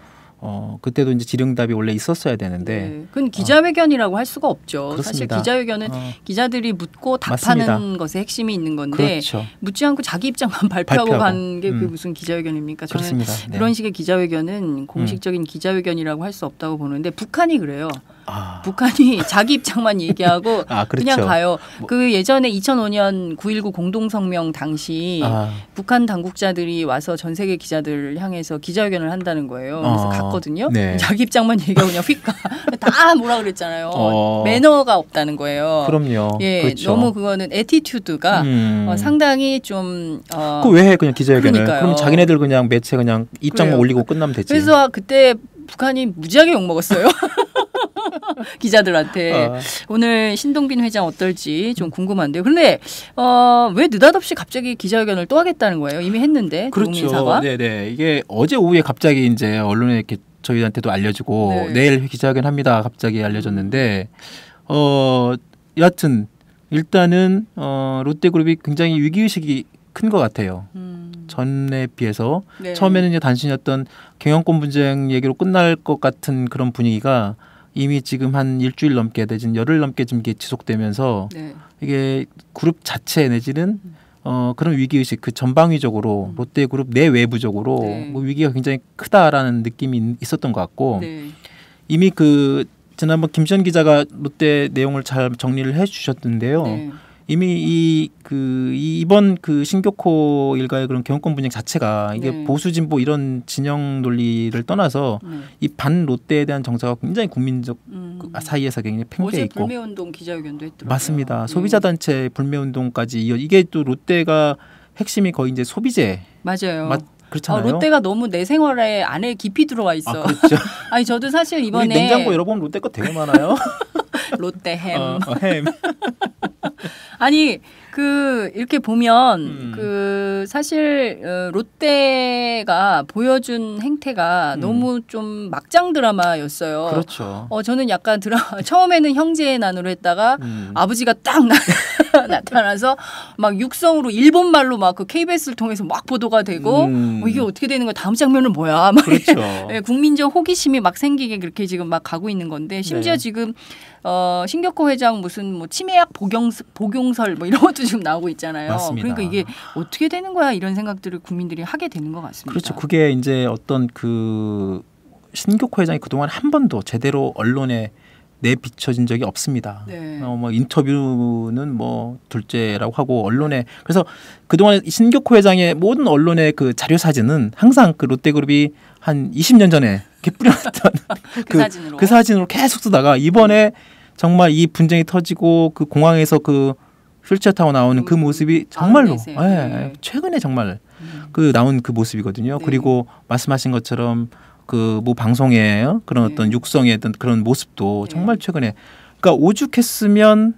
G: 그때도 이제 질의응답이 원래 있었어야 되는데
D: 네. 그건 기자회견이라고 할 수가 없죠. 사실
G: 그렇습니다.
D: 기자회견은 기자들이 묻고 답하는
G: 맞습니다.
D: 것에 핵심이 있는 건데
G: 그렇죠.
D: 묻지 않고 자기 입장만 발표하고
G: 발표하고.
D: 간 게 그게 무슨 기자회견입니까? 저는
G: 그렇습니다. 네.
D: 그런 식의 기자회견은 공식적인 기자회견이라고 할 수 없다고 보는데 북한이 그래요. 북한이 자기 입장만 얘기하고
G: 그렇죠.
D: 그냥 가요.
G: 뭐.
D: 그 예전에 2005년 9.19 공동성명 당시 북한 당국자들이 와서 전 세계 기자들을 향해서 기자회견을 한다는 거예요. 그래서 갔거든요.
G: 네.
D: 자기 입장만 얘기하고 그냥 휙 가. 다 뭐라 그랬잖아요. 매너가 없다는 거예요.
G: 그럼요.
D: 예,
G: 그렇죠.
D: 너무 그거는 애티튜드가 상당히 좀
G: 그 왜 해 그냥 기자회견을?
D: 그러니까요.
G: 그럼 자기네들 그냥 매체 그냥 입장만
D: 그래요.
G: 올리고 끝나면 되지.
D: 그래서 그때 북한이 무지하게 욕 먹었어요. 기자들한테. 오늘 신동빈 회장 어떨지 좀 궁금한데요. 그런데 왜 느닷없이 갑자기 기자회견을 또 하겠다는 거예요? 이미 했는데.
G: 그렇죠.
D: 사과.
G: 네네. 이게 어제 오후에 갑자기 이제 언론에 이렇게 저희한테도 알려지고
D: 네.
G: 내일 기자회견 합니다. 갑자기 알려졌는데 여하튼 일단은 롯데그룹이 굉장히 위기의식이 큰 것 같아요. 전에 비해서
D: 네.
G: 처음에는 단순히 어떤 경영권 분쟁 얘기로 끝날 것 같은 그런 분위기가 이미 지금 한 일주일 넘게 내지는 열흘 넘게 좀 이게 지속되면서
D: 네.
G: 이게 그룹 자체 내지는 그런 위기의식 그 전방위적으로 롯데그룹 내외부적으로
D: 네.
G: 뭐 위기가 굉장히 크다라는 느낌이 있었던 것 같고
D: 네.
G: 이미 그 지난번 김시현 기자가 롯데 내용을 잘 정리를 해주셨는데요.
D: 네.
G: 이미 이번 그 신교코 일가의 그런 경영권 분쟁 자체가 이게
D: 네.
G: 보수 진보 이런 진영 논리를 떠나서
D: 네.
G: 이 반 롯데에 대한 정서가 굉장히 국민적 사이에서 굉장히 팽배해
D: 어제
G: 있고
D: 불매운동 기자회견도 했더라고요.
G: 맞습니다.
D: 예.
G: 소비자 단체 불매운동까지 이어 이게 또 롯데가 핵심이 거의 이제 소비재
D: 맞아요.
G: 그렇잖아요.
D: 롯데가 너무 내 생활에 안에 깊이 들어와 있어.
G: 그렇죠.
D: 아니 저도 사실
G: 우리
D: 이번에
G: 냉장고 열어보면 롯데 거 되게 많아요.
D: 롯데 햄.
G: 햄.
D: 아니 이렇게 보면 사실 롯데가 보여준 행태가 너무 좀 막장 드라마였어요.
G: 그렇죠.
D: 저는 약간 처음에는 형제의 난으로 했다가 아버지가 딱 나타나서 막 육성으로 일본 말로 막 그 KBS를 통해서 막 보도가 되고 이게 어떻게 되는 거야? 다음 장면은 뭐야? 막
G: 그렇죠.
D: 예, 국민적 호기심이 막 생기게 그렇게 지금 막 가고 있는 건데 심지어
G: 네.
D: 지금 신격호 회장 무슨 뭐 치매약 복용설 뭐 이런 것도 지금 나오고 있잖아요.
G: 맞습니다.
D: 그러니까 이게 어떻게 되는 거야? 이런 생각들을 국민들이 하게 되는 것 같습니다.
G: 그렇죠. 그게 이제 어떤 그 신교코 회장이 그동안 한 번도 제대로 언론에 내비쳐진 적이 없습니다.
D: 네.
G: 뭐 인터뷰는 뭐 둘째라고 하고 언론에 그래서 그동안 신교코 회장의 모든 언론의 그 자료 사진은 항상 그 롯데그룹이 한 20년 전에 이렇게 뿌려놨던 그 사진으로 계속 쓰다가 이번에 정말 이 분쟁이 터지고 그 공항에서 그 휠체어 타고 나오는 그 모습이 정말로 최근에 정말 그 나온 그 모습이거든요.
D: 네.
G: 그리고 말씀하신 것처럼 그 뭐 방송에 그런 어떤 육성의 어떤 그런 모습도 정말 최근에 그러니까 오죽했으면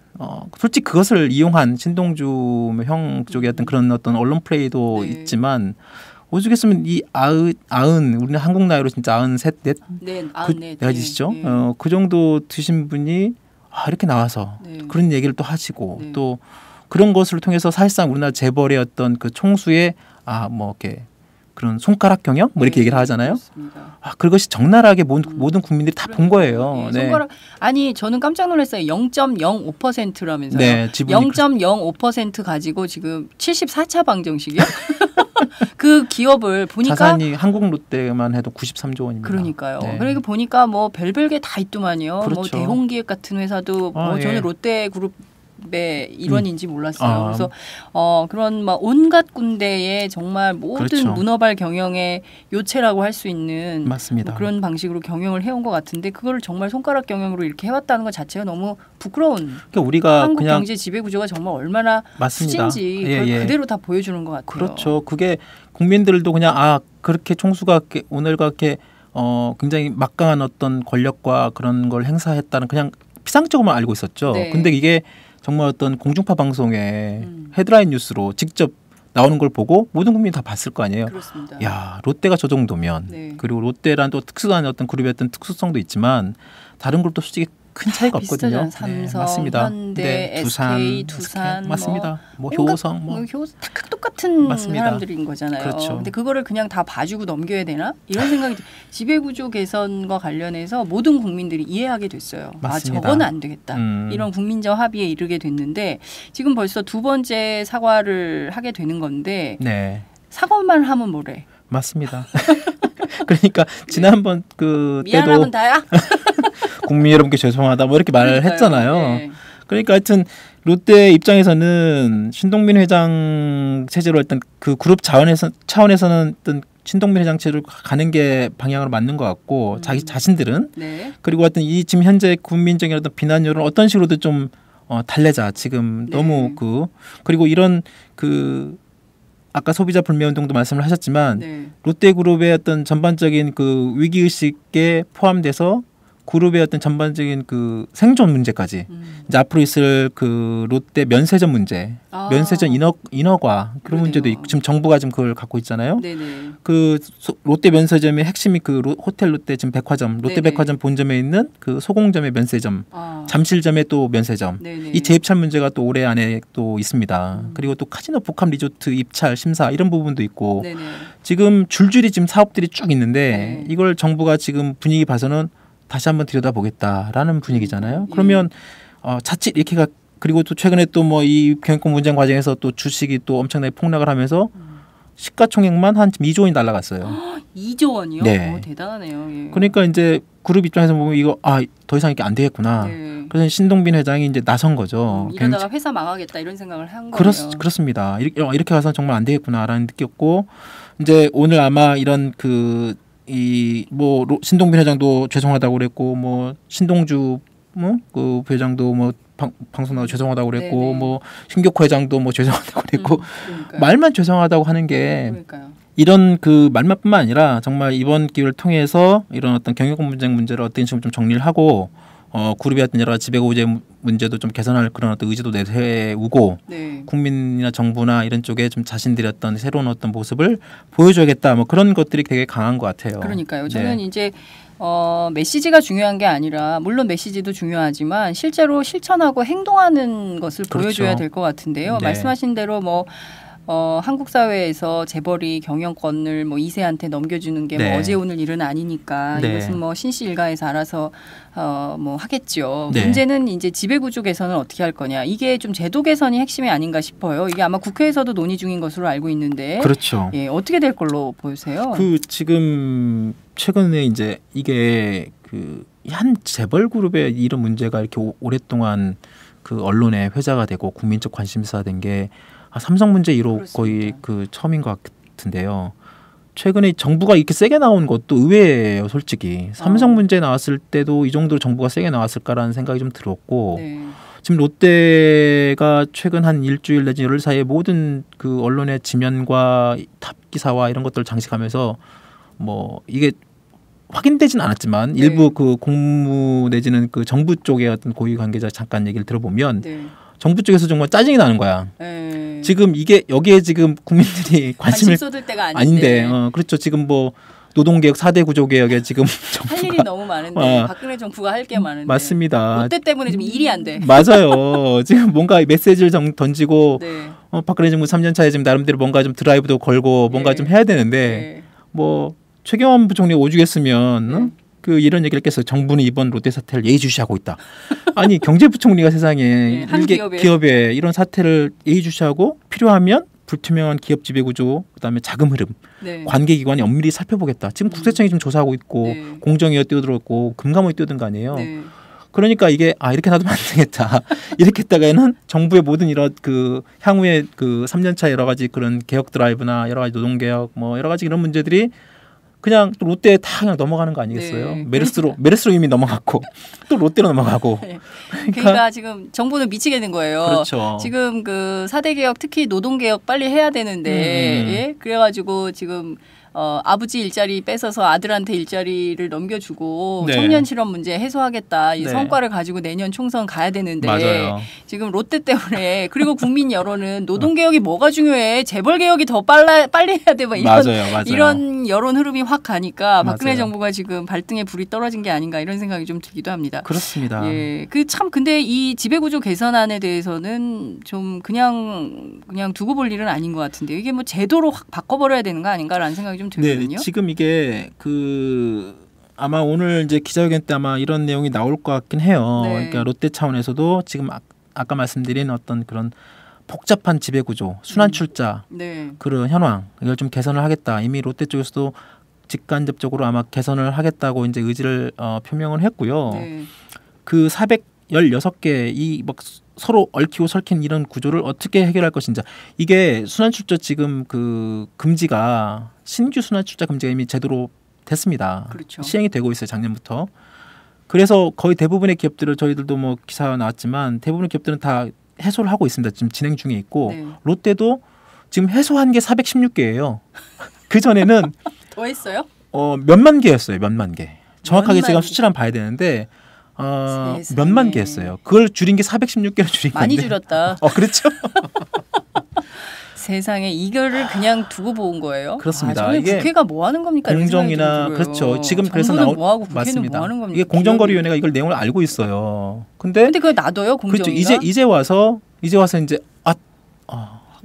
G: 솔직히 그것을 이용한 신동주 형 쪽의 어떤 그런 어떤 언론 플레이도 있지만 오죽했으면 이 우리는 한국 나이로 진짜 94, 넷 되시죠? 그 정도 드신 분이 이렇게 나와서 그런 얘기를 또 하시고 또 그런 것을 통해서 사실상 우리나라 재벌의 어떤 그 총수의 뭐 이렇게 그런 손가락 경영 뭐 이렇게 얘기를 하잖아요.
D: 그렇습니다.
G: 그것이 적나라하게 모든 국민들이 다 본 거예요.
D: 네. 손가락 아니 저는 깜짝 놀랐어요. 0.05%라면서요.
G: 네,
D: 0.05% 가지고 지금 74차 방정식이요? 그 기업을 보니까
G: 자산이 한국 롯데만 해도 93조 원입니다.
D: 그러니까요.
G: 네.
D: 그러니까 보니까 뭐 별별 게 다 있더만요.
G: 그렇죠.
D: 뭐 대홍기획 같은 회사도 저는 롯데그룹 의 일원인지 몰랐어요. 그래서 그런 막 온갖 군데에 정말 모든
G: 그렇죠.
D: 문어발 경영의 요체라고 할 수 있는
G: 맞습니다.
D: 뭐 그런 방식으로 경영을 해온 것 같은데 그걸 정말 손가락 경영으로 이렇게 해왔다는 것 자체가 너무 부끄러운.
G: 그러니까 우리가
D: 한국
G: 그냥
D: 경제 지배 구조가 정말 얼마나
G: 맞습니다.
D: 수진지 그걸 그대로 다 보여주는 것 같아요.
G: 그렇죠. 그게 국민들도 그냥 그렇게 총수가 오늘과 이렇게 굉장히 막강한 어떤 권력과 그런 걸 행사했다는 그냥 피상적으로만 알고 있었죠.
D: 네.
G: 근데 이게 정말 어떤 공중파 방송에 헤드라인 뉴스로 직접 나오는 걸 보고 모든 국민이 다 봤을 거 아니에요.
D: 그렇습니다.
G: 야, 롯데가 저 정도면 그리고 롯데란 또 특수한 어떤 그룹의 어떤 특수성도 있지만 다른 그룹도 솔직히 큰 차이가 없거든요.
D: 삼성,
G: 맞습니다.
D: 현대, SK, 두산,
G: 맞습니다. 뭐 효성,
D: 다 똑같은
G: 맞습니다.
D: 사람들인 거잖아요.
G: 그렇죠.
D: 근데 그거를 그냥 다 봐주고 넘겨야 되나? 이런 생각이 지배구조 개선과 관련해서 모든 국민들이 이해하게 됐어요.
G: 맞습니다.
D: 저거는 안 되겠다. 이런 국민적 합의에 이르게 됐는데 지금 벌써 두 번째 사과를 하게 되는 건데 사과만 하면 뭐래?
G: 맞습니다. 그러니까 지난번 그 때도
D: 미안하면 다야.
G: 국민 여러분께 죄송하다 뭐 이렇게 말을
D: 그러니까요.
G: 했잖아요.
D: 네.
G: 그러니까 하여튼 롯데 입장에서는 신동빈 회장 체제로 일단 그 그룹 차원에서는 어떤 신동빈 회장 체제로 가는 게 방향으로 맞는 것 같고 자기 자신들은
D: 네.
G: 그리고 하여튼 이 지금 현재 국민적인 어떤 비난 여론 어떤 식으로든 좀 달래자 지금
D: 네.
G: 너무 그리고 이런 그 아까 소비자 불매 운동도 말씀을 하셨지만
D: 네.
G: 롯데그룹의 어떤 전반적인 그 위기 의식에 포함돼서 그룹의 어떤 전반적인 그 생존 문제까지 이제 앞으로 있을 그 롯데 면세점 문제,
D: 아.
G: 면세점 인허가 그런
D: 그러네요.
G: 문제도 있고 지금 정부가 지금 그걸 갖고 있잖아요.
D: 네네.
G: 그 롯데 면세점의 핵심이 그 호텔 롯데 지금 백화점, 롯데
D: 네네.
G: 백화점 본점에 있는 그 소공점의 면세점,
D: 아.
G: 잠실점의 또 면세점.
D: 네네.
G: 이 재입찰 문제가 또 올해 안에 또 있습니다. 그리고 또 카지노 복합 리조트 입찰 심사 이런 부분도 있고
D: 네네.
G: 지금 줄줄이 지금 사업들이 쭉 있는데
D: 네.
G: 이걸 정부가 지금 분위기 봐서는 다시 한번 들여다보겠다라는 분위기잖아요. 그러면 자칫 이렇게 그리고 또 최근에 또 뭐 이 경영권 분쟁 과정에서 또 주식이 또 엄청나게 폭락을 하면서 시가총액만 한 2조 원이 날라갔어요.
D: 2조 원이요?
G: 네.
D: 대단하네요. 예.
G: 그러니까 이제 그룹 입장에서 보면 이거 더 이상 이렇게 안 되겠구나.
D: 네.
G: 그래서 신동빈 회장이 이제 나선 거죠.
D: 이러다가 회사 망하겠다 이런 생각을 한 거예요.
G: 그렇습니다. 이렇게 가서 정말 안 되겠구나라는 느꼈고 이제 오늘 아마 이런 신동빈 회장도 죄송하다고 그랬고 뭐 신동주 그 회장도 뭐 방송 나와 죄송하다고 그랬고
D: 네네.
G: 뭐 신격호 회장도 뭐 죄송하다고 그랬고
D: 그러니까요.
G: 말만 죄송하다고 하는 게
D: 그러니까요.
G: 이런 그 말만뿐만 아니라 정말 이번 기회를 통해서 이런 어떤 경영권 분쟁 문제를 어떤 식으로 좀 정리를 하고 그룹의 어떤 여러 가지 지배구제 문제도 좀 개선할 그런 어떤 의지도 내세우고
D: 네.
G: 국민이나 정부나 이런 쪽에 좀 자신들의 어떤 새로운 어떤 모습을 보여줘야겠다 뭐 그런 것들이 되게 강한 것 같아요.
D: 그러니까요.
G: 네.
D: 저는 이제 메시지가 중요한 게 아니라 물론 메시지도 중요하지만 실제로 실천하고 행동하는 것을
G: 그렇죠.
D: 보여줘야 될 것 같은데요.
G: 네.
D: 말씀하신 대로 한국 사회에서 재벌이 경영권을 뭐 2세한테 넘겨주는 게
G: 네.
D: 뭐 어제 오늘 일은 아니니까
G: 네.
D: 이것은 뭐 신시일가에서 알아서 뭐 하겠죠.
G: 네.
D: 문제는 이제 지배구조 개선을 어떻게 할 거냐. 이게 좀 제도 개선이 핵심이 아닌가 싶어요. 이게 아마 국회에서도 논의 중인 것으로 알고 있는데
G: 그렇죠.
D: 예, 어떻게 될 걸로 보세요?
G: 지금 최근에 이제 이게 한 재벌 그룹의 이런 문제가 이렇게 오랫동안 그 언론의 회자가 되고 국민적 관심사가 된 게 삼성 문제 이후 거의 처음인 것 같은데요. 최근에 정부가 이렇게 세게 나온 것도 의외예요, 솔직히. 삼성 문제 나왔을 때도 이 정도로 정부가 세게 나왔을까라는 생각이 좀 들었고
D: 네.
G: 지금 롯데가 최근 한 일주일 내지 열흘 사이에 모든 그 언론의 지면과 탑 기사와 이런 것들을 장식하면서 뭐 이게 확인되진 않았지만
D: 네.
G: 일부 그 공무 내지는 그 정부 쪽의 어떤 고위 관계자 잠깐 얘기를 들어보면
D: 네.
G: 정부 쪽에서 정말 짜증이 나는 거야.
D: 네.
G: 지금 이게 여기에 지금 국민들이
D: 관심
G: 관심을
D: 쏟을 때가
G: 아닌데 그렇죠. 지금 뭐 노동개혁 4대 구조개혁에 지금
D: 할 일이 너무 많은데 박근혜 정부가 할 게 많은데
G: 맞습니다.
D: 롯데 때문에 지금 일이 안 돼.
G: 맞아요. 지금 뭔가 메시지를 던지고
D: 네.
G: 박근혜 정부 3년 차에 지금 나름대로 뭔가 좀 드라이브도 걸고 뭔가
D: 네.
G: 좀 해야 되는데
D: 네.
G: 뭐 최경환 부총리 오죽했으면 이런 얘기를 했겠어요. 정부는 이번 롯데 사태를 예의주시하고 있다. 아니 경제부총리가 세상에
D: 한
G: 기업에 이런 사태를 예의주시하고 필요하면 불투명한 기업 지배구조 그다음에 자금 흐름
D: 네.
G: 관계기관이 엄밀히 살펴보겠다. 지금 국세청이 좀 조사하고 있고
D: 네.
G: 공정위가 뛰어들었고 금감원이 뛰어든 거 아니에요.
D: 네.
G: 그러니까 이게 이렇게 놔두면 안 되겠다. 이렇게 했다가는 정부의 모든 이런 향후에 3년차 여러 가지 그런 개혁 드라이브나 여러 가지 노동개혁 뭐 여러 가지 이런 문제들이 그냥 또 롯데에 다 그냥 넘어가는 거 아니겠어요?
D: 네.
G: 메르스로 이미 넘어갔고 또 롯데로 넘어가고.
D: 네. 그러니까 지금 정부는 미치게 된 거예요.
G: 그렇죠.
D: 지금 4대 개혁 특히 노동 개혁 빨리 해야 되는데 예? 그래가지고 지금 아버지 일자리 뺏어서 아들한테 일자리를 넘겨주고
G: 네.
D: 청년 실업 문제 해소하겠다 이
G: 네.
D: 성과를 가지고 내년 총선 가야 되는데
G: 맞아요.
D: 지금 롯데 때문에 그리고 국민 여론은 노동 개혁이 뭐가 중요해 재벌 개혁이 더 빨리 해야 돼 막
G: 맞아요.
D: 이런 여론 흐름이 확 가니까 박근혜
G: 맞아요.
D: 정부가 지금 발등에 불이 떨어진 게 아닌가 이런 생각이 좀 들기도 합니다.
G: 그렇습니다.
D: 예, 근데 이 지배구조 개선안에 대해서는 좀 그냥 두고 볼 일은 아닌 것 같은데 이게 뭐 제도로 확 바꿔버려야 되는 거 아닌가라는 생각이 좀 들거든요.
G: 네, 지금 이게 아마 오늘 이제 기자회견 때 아마 이런 내용이 나올 것 같긴 해요.
D: 네.
G: 그러니까 롯데 차원에서도 지금 아까 말씀드린 어떤 그런 복잡한 지배구조, 순환 출자
D: 네.
G: 그런 현황 이걸 좀 개선을 하겠다. 이미 롯데 쪽에서도 직간접적으로 아마 개선을 하겠다고 이제 의지를 표명을 했고요.
D: 네.
G: 그 416개 이 막 서로 얽히고 설킨 이런 구조를 어떻게 해결할 것인지 이게 순환출자 지금 그 금지가 신규 순환출자 금지가 이미 제도로 됐습니다.
D: 그렇죠.
G: 시행이 되고 있어요 작년부터. 그래서 거의 대부분의 기업들을 저희들도 뭐 기사 나왔지만 대부분의 기업들은 다 해소를 하고 있습니다. 지금 진행 중에 있고
D: 네.
G: 롯데도 지금 해소한 게 416개예요. 그 전에는
D: 더 했어요?
G: 몇만 개였어요. 몇만 개. 정확하게
D: 몇만
G: 제가
D: 개.
G: 수치를 한번 봐야 되는데
D: 세상에.
G: 몇만 개였어요. 그걸 줄인 게 416개로 줄인 건데.
D: 많이 줄였다.
G: 그렇죠.
D: 세상에 이거를 그냥 두고 본 거예요?
G: 그렇습니다.
D: 정말
G: 이게
D: 국회가 뭐 하는 겁니까? 이런 생각이
G: 공정이나
D: 들고요.
G: 그렇죠. 지금 그래서
D: 정부는 뭐 하고 국회는
G: 맞습니다.
D: 뭐 하는 겁니까?
G: 이게 공정거래위원회가 이걸 내용을 알고 있어요. 근데
D: 근데 그걸 놔둬요
G: 그렇죠.
D: 공정위가?
G: 이제 와서 이제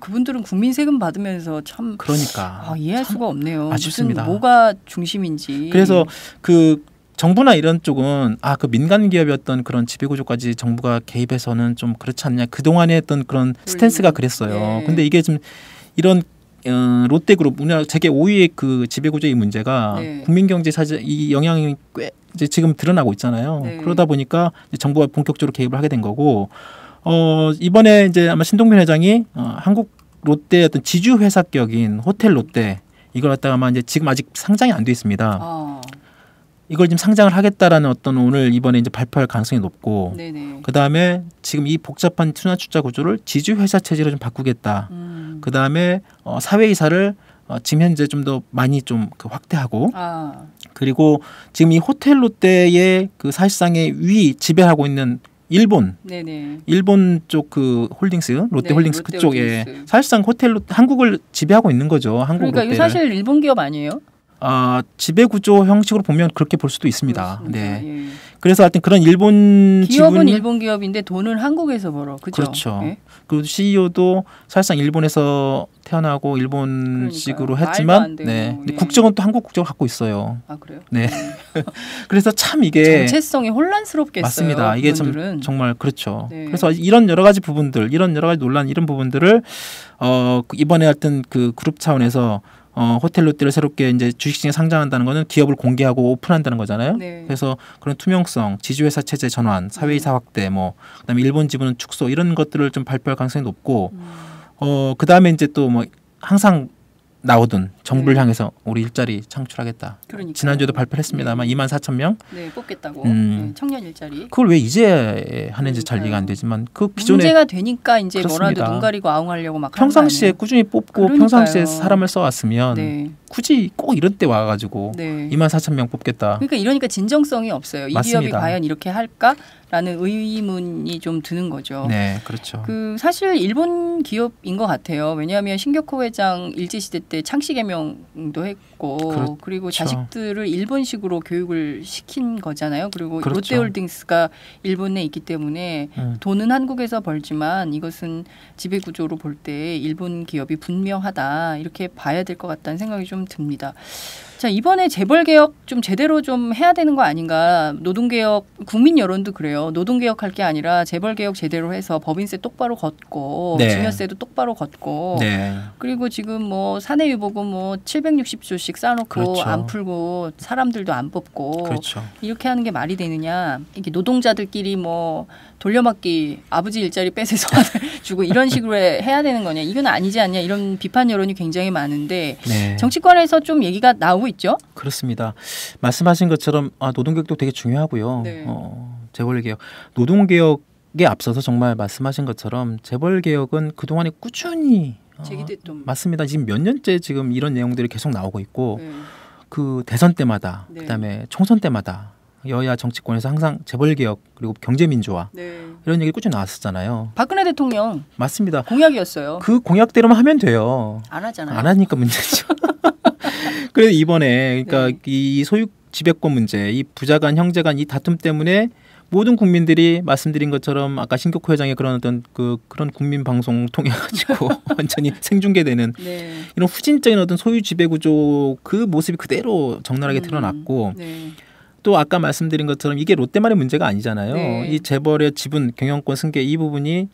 D: 그분들은 국민 세금 받으면서 참
G: 그러니까
D: 이해할 수가 없네요.
G: 아쉽습니다.
D: 무슨 뭐가 중심인지.
G: 그래서 그 정부나 이런 쪽은 그 민간 기업이었던 그런 지배구조까지 정부가 개입해서는 좀 그렇지 않냐. 그동안에 했던 그런 스탠스가 그랬어요.
D: 예.
G: 근데 이게 좀 이런 롯데그룹 우리나라 세계 5위의 그 지배구조의 문제가
D: 네.
G: 국민경제 사실 이 영향이 꽤 이제 지금 드러나고 있잖아요.
D: 네.
G: 그러다 보니까 이제 정부가 본격적으로 개입을 하게 된 거고 이번에 이제 아마 신동빈 회장이 한국 롯데의 어떤 지주 회사격인 호텔 롯데 이걸 갖다가 아마 이제 지금 아직 상장이 안 돼 있습니다. 이걸 지금 상장을 하겠다라는 어떤 오늘 이번에 이제 발표할 가능성이 높고
D: 네네.
G: 그 다음에 지금 이 복잡한 순환출자 구조를 지주 회사 체제로 좀 바꾸겠다. 그 다음에 사회이사를 지금 현재 좀 더 많이 좀 확대하고 그리고 지금 이 호텔 롯데의 그 사실상의 지배하고 있는 일본 쪽 그 홀딩스 롯데
D: 네,
G: 홀딩스
D: 롯데
G: 그쪽에
D: 홀딩스.
G: 사실상 호텔 롯데 한국을 지배하고 있는 거죠. 한국
D: 그러니까 이거
G: 롯데를.
D: 사실 일본 기업 아니에요?
G: 지배 구조 형식으로 보면 그렇게 볼 수도 있습니다.
D: 그렇습니다.
G: 네.
D: 예.
G: 그래서 하여튼 그런 일본
D: 기업은
G: 지분
D: 일본 기업인데 돈은 한국에서 벌어. 그죠?
G: 그렇죠.
D: 예?
G: 그리고 CEO도 사실상 일본에서 태어나고 일본식으로
D: 그러니까요. 말도
G: 했지만
D: 안 되고,
G: 근데
D: 예.
G: 국적은 또 한국 국적을 갖고 있어요.
D: 그래요?
G: 네. 그래서 참 이게
D: 정체성이 혼란스럽겠어요.
G: 맞습니다. 이게
D: 그분들은.
G: 좀 정말 그렇죠.
D: 네.
G: 그래서 이런 여러 가지 부분들, 이런 여러 가지 논란 이런 부분들을 이번에 하여튼 그 그룹 차원에서 호텔 롯데를 새롭게 이제 주식시장에 상장한다는 거는 기업을 공개하고 오픈한다는 거잖아요.
D: 네.
G: 그래서 그런 투명성, 지주회사 체제 전환, 사회이사 확대, 그다음에 일본 지분 축소 이런 것들을 좀 발표할 가능성이 높고, 그다음에 이제 또 뭐 항상 나오던 정부를 향해서 우리 일자리 창출하겠다.
D: 그러니까요.
G: 지난주에도 발표했습니다만 24,000명.
D: 네, 뽑겠다고. 네, 청년 일자리.
G: 그걸 왜 이제 하는지 잘 이해가 안 되지만 그 기존에
D: 문제가 되니까 이제
G: 그렇습니다.
D: 뭐라도 눈 가리고 아웅하려고 막
G: 평상시에
D: 하는 거
G: 꾸준히 뽑고
D: 그러니까요.
G: 평상시에 사람을 써왔으면
D: 네.
G: 굳이 꼭 이런 때 와가지고
D: 네.
G: 24,000명 뽑겠다.
D: 그러니까 이러니까 진정성이 없어요. 이
G: 맞습니다.
D: 기업이 과연 이렇게 할까라는 의문이 좀 드는 거죠.
G: 네, 그렇죠.
D: 그 사실 일본 기업인 것 같아요. 왜냐하면 신격호 회장 일제 시대 때 창씨 개명도 했고,
G: 그렇죠.
D: 그리고 자식들을 일본식으로 교육을 시킨 거잖아요. 그리고
G: 그렇죠.
D: 롯데홀딩스가 일본에 있기 때문에 돈은 한국에서 벌지만 이것은 지배 구조로 볼 때 일본 기업이 분명하다 이렇게 봐야 될 것 같다는 생각이 좀 듭니다. 자, 이번에 재벌 개혁 좀 제대로 좀 해야 되는 거 아닌가? 노동 개혁 국민 여론도 그래요. 노동 개혁할 게 아니라 재벌 개혁 제대로 해서 법인세 똑바로 걷고
G: 네.
D: 증여세도 똑바로 걷고
G: 네.
D: 그리고 지금 뭐 사내 유보금 뭐 760조씩 쌓아놓고
G: 그렇죠.
D: 안 풀고 사람들도 안 뽑고
G: 그렇죠.
D: 이렇게 하는 게 말이 되느냐? 이게 노동자들끼리 뭐 돌려막기 아버지 일자리 뺏어서 주고 이런 식으로 해야 되는 거냐? 이건 아니지 않냐? 이런 비판 여론이 굉장히 많은데
G: 네.
D: 정치권에서 좀 얘기가 나오고 있죠?
G: 그렇습니다. 말씀하신 것처럼 노동개혁도 되게 중요하고요.
D: 네.
G: 재벌개혁, 노동개혁에 앞서서 정말 말씀하신 것처럼 재벌개혁은 그동안에 꾸준히
D: 제기됐던
G: 맞습니다. 지금 몇 년째 지금 이런 내용들이 계속 나오고 있고
D: 네.
G: 그 대선 때마다
D: 네.
G: 그다음에 총선 때마다 여야 정치권에서 항상 재벌개혁 그리고 경제민주화
D: 네.
G: 이런 얘기 꾸준히 나왔었잖아요.
D: 박근혜 대통령
G: 맞습니다.
D: 공약이었어요.
G: 그 공약대로만 하면 돼요.
D: 안 하잖아요.
G: 안 하니까 문제죠. 그래서 이번에 그러니까
D: 네.
G: 이 소유 지배권 문제, 이 부자간 형제간 이 다툼 때문에 모든 국민들이 말씀드린 것처럼 아까 신격호 회장의 그런 어떤 그런 국민 방송 통해 가지고 완전히 생중계되는
D: 네.
G: 이런 후진적인 어떤 소유 지배 구조 그 모습이 그대로 적나라하게 드러났고
D: 네.
G: 또 아까 말씀드린 것처럼 이게 롯데만의 문제가 아니잖아요.
D: 네.
G: 이 재벌의 지분 경영권 승계 이 부분이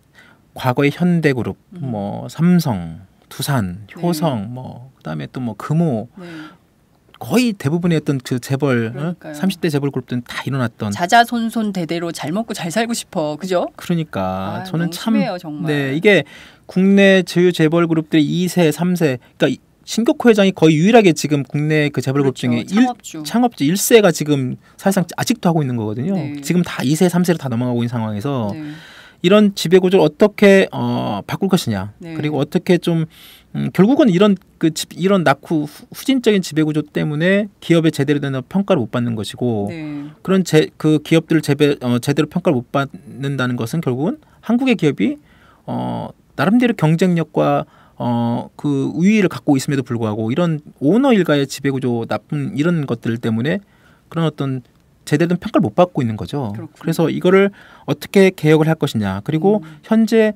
G: 과거의 현대그룹, 뭐 삼성, 두산, 효성, 뭐 그다음에 또 뭐 금호
D: 네.
G: 거의 대부분의 어떤 그 재벌
D: 그러니까요.
G: 30대 재벌 그룹들은 다 일어났던
D: 자자손손 대대로 잘 먹고 잘 살고 싶어. 그죠?
G: 그러니까 저는
D: 너무
G: 참
D: 심해요, 정말.
G: 네, 이게 국내 주요 재벌 그룹들이 2세, 3세 그러니까 신격호 회장이 거의 유일하게 지금 국내 그 재벌 그룹 중에 창업주 1세가 지금 사실상 아직도 하고 있는 거거든요.
D: 네.
G: 지금 다 2세, 3세로 다 넘어가고 있는 상황에서
D: 네.
G: 이런 지배 구조를 어떻게 바꿀 것이냐.
D: 네.
G: 그리고 어떻게 좀 결국은 이런 이런 낙후 후진적인 지배 구조 때문에 기업에 제대로 된 평가를 못 받는 것이고
D: 네.
G: 그런 그 기업들을 제대로 평가를 못 받는다는 것은 결국은 한국의 기업이 나름대로 경쟁력과 그 우위를 갖고 있음에도 불구하고 이런 오너 일가의 지배 구조 나쁜 이런 것들 때문에 그런 어떤 제대로 된 평가를 못 받고 있는 거죠.
D: 그렇군요.
G: 그래서 이거를 어떻게 개혁을 할 것이냐. 그리고 현재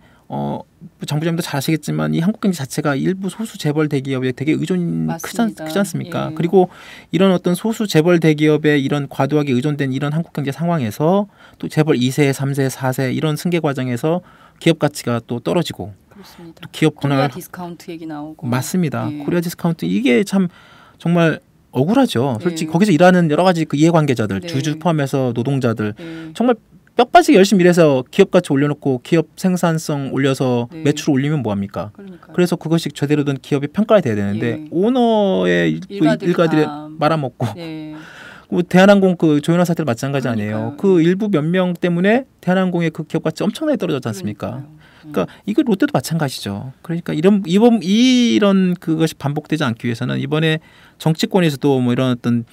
G: 정부장님도 잘 아시겠지만 이 한국경제 자체가 일부 소수 재벌 대기업에 되게 의존 크지 않습니까?
D: 예.
G: 그리고 이런 어떤 소수 재벌 대기업에 이런 과도하게 의존된 이런 한국경제 상황에서 또 재벌 2세, 3세, 4세 이런 승계 과정에서 기업 가치가 또 떨어지고
D: 그렇습니다.
G: 또 기업
D: 코리아
G: 분할
D: 디스카운트 얘기 나오고
G: 맞습니다.
D: 예.
G: 코리아 디스카운트 이게 참 정말 억울하죠. 솔직히
D: 네.
G: 거기서 일하는 여러 가지 그 이해관계자들,
D: 네.
G: 주주 포함해서 노동자들
D: 네.
G: 정말 뼈 빠지게 열심히 일해서 기업 가치 올려놓고 기업 생산성 올려서
D: 네.
G: 매출을 올리면 뭐합니까?
D: 그러니까요.
G: 그래서 그것이 제대로 된 기업의 평가가 돼야 되는데
D: 예.
G: 오너의 일가들이
D: 다
G: 말아먹고
D: 네.
G: 뭐 대한항공 그 조현아 사태도 마찬가지 아니에요.
D: 그러니까요.
G: 그 일부 몇 명 때문에 대한항공의 그 기업 가치 엄청나게 떨어졌지 않습니까?
D: 그러니까요.
G: 그러니까 이거 롯데도 마찬가지죠. 그러니까 이런 그것이 반복되지 않기 위해서는 이번에 정치권에서도 뭐 이런 어떤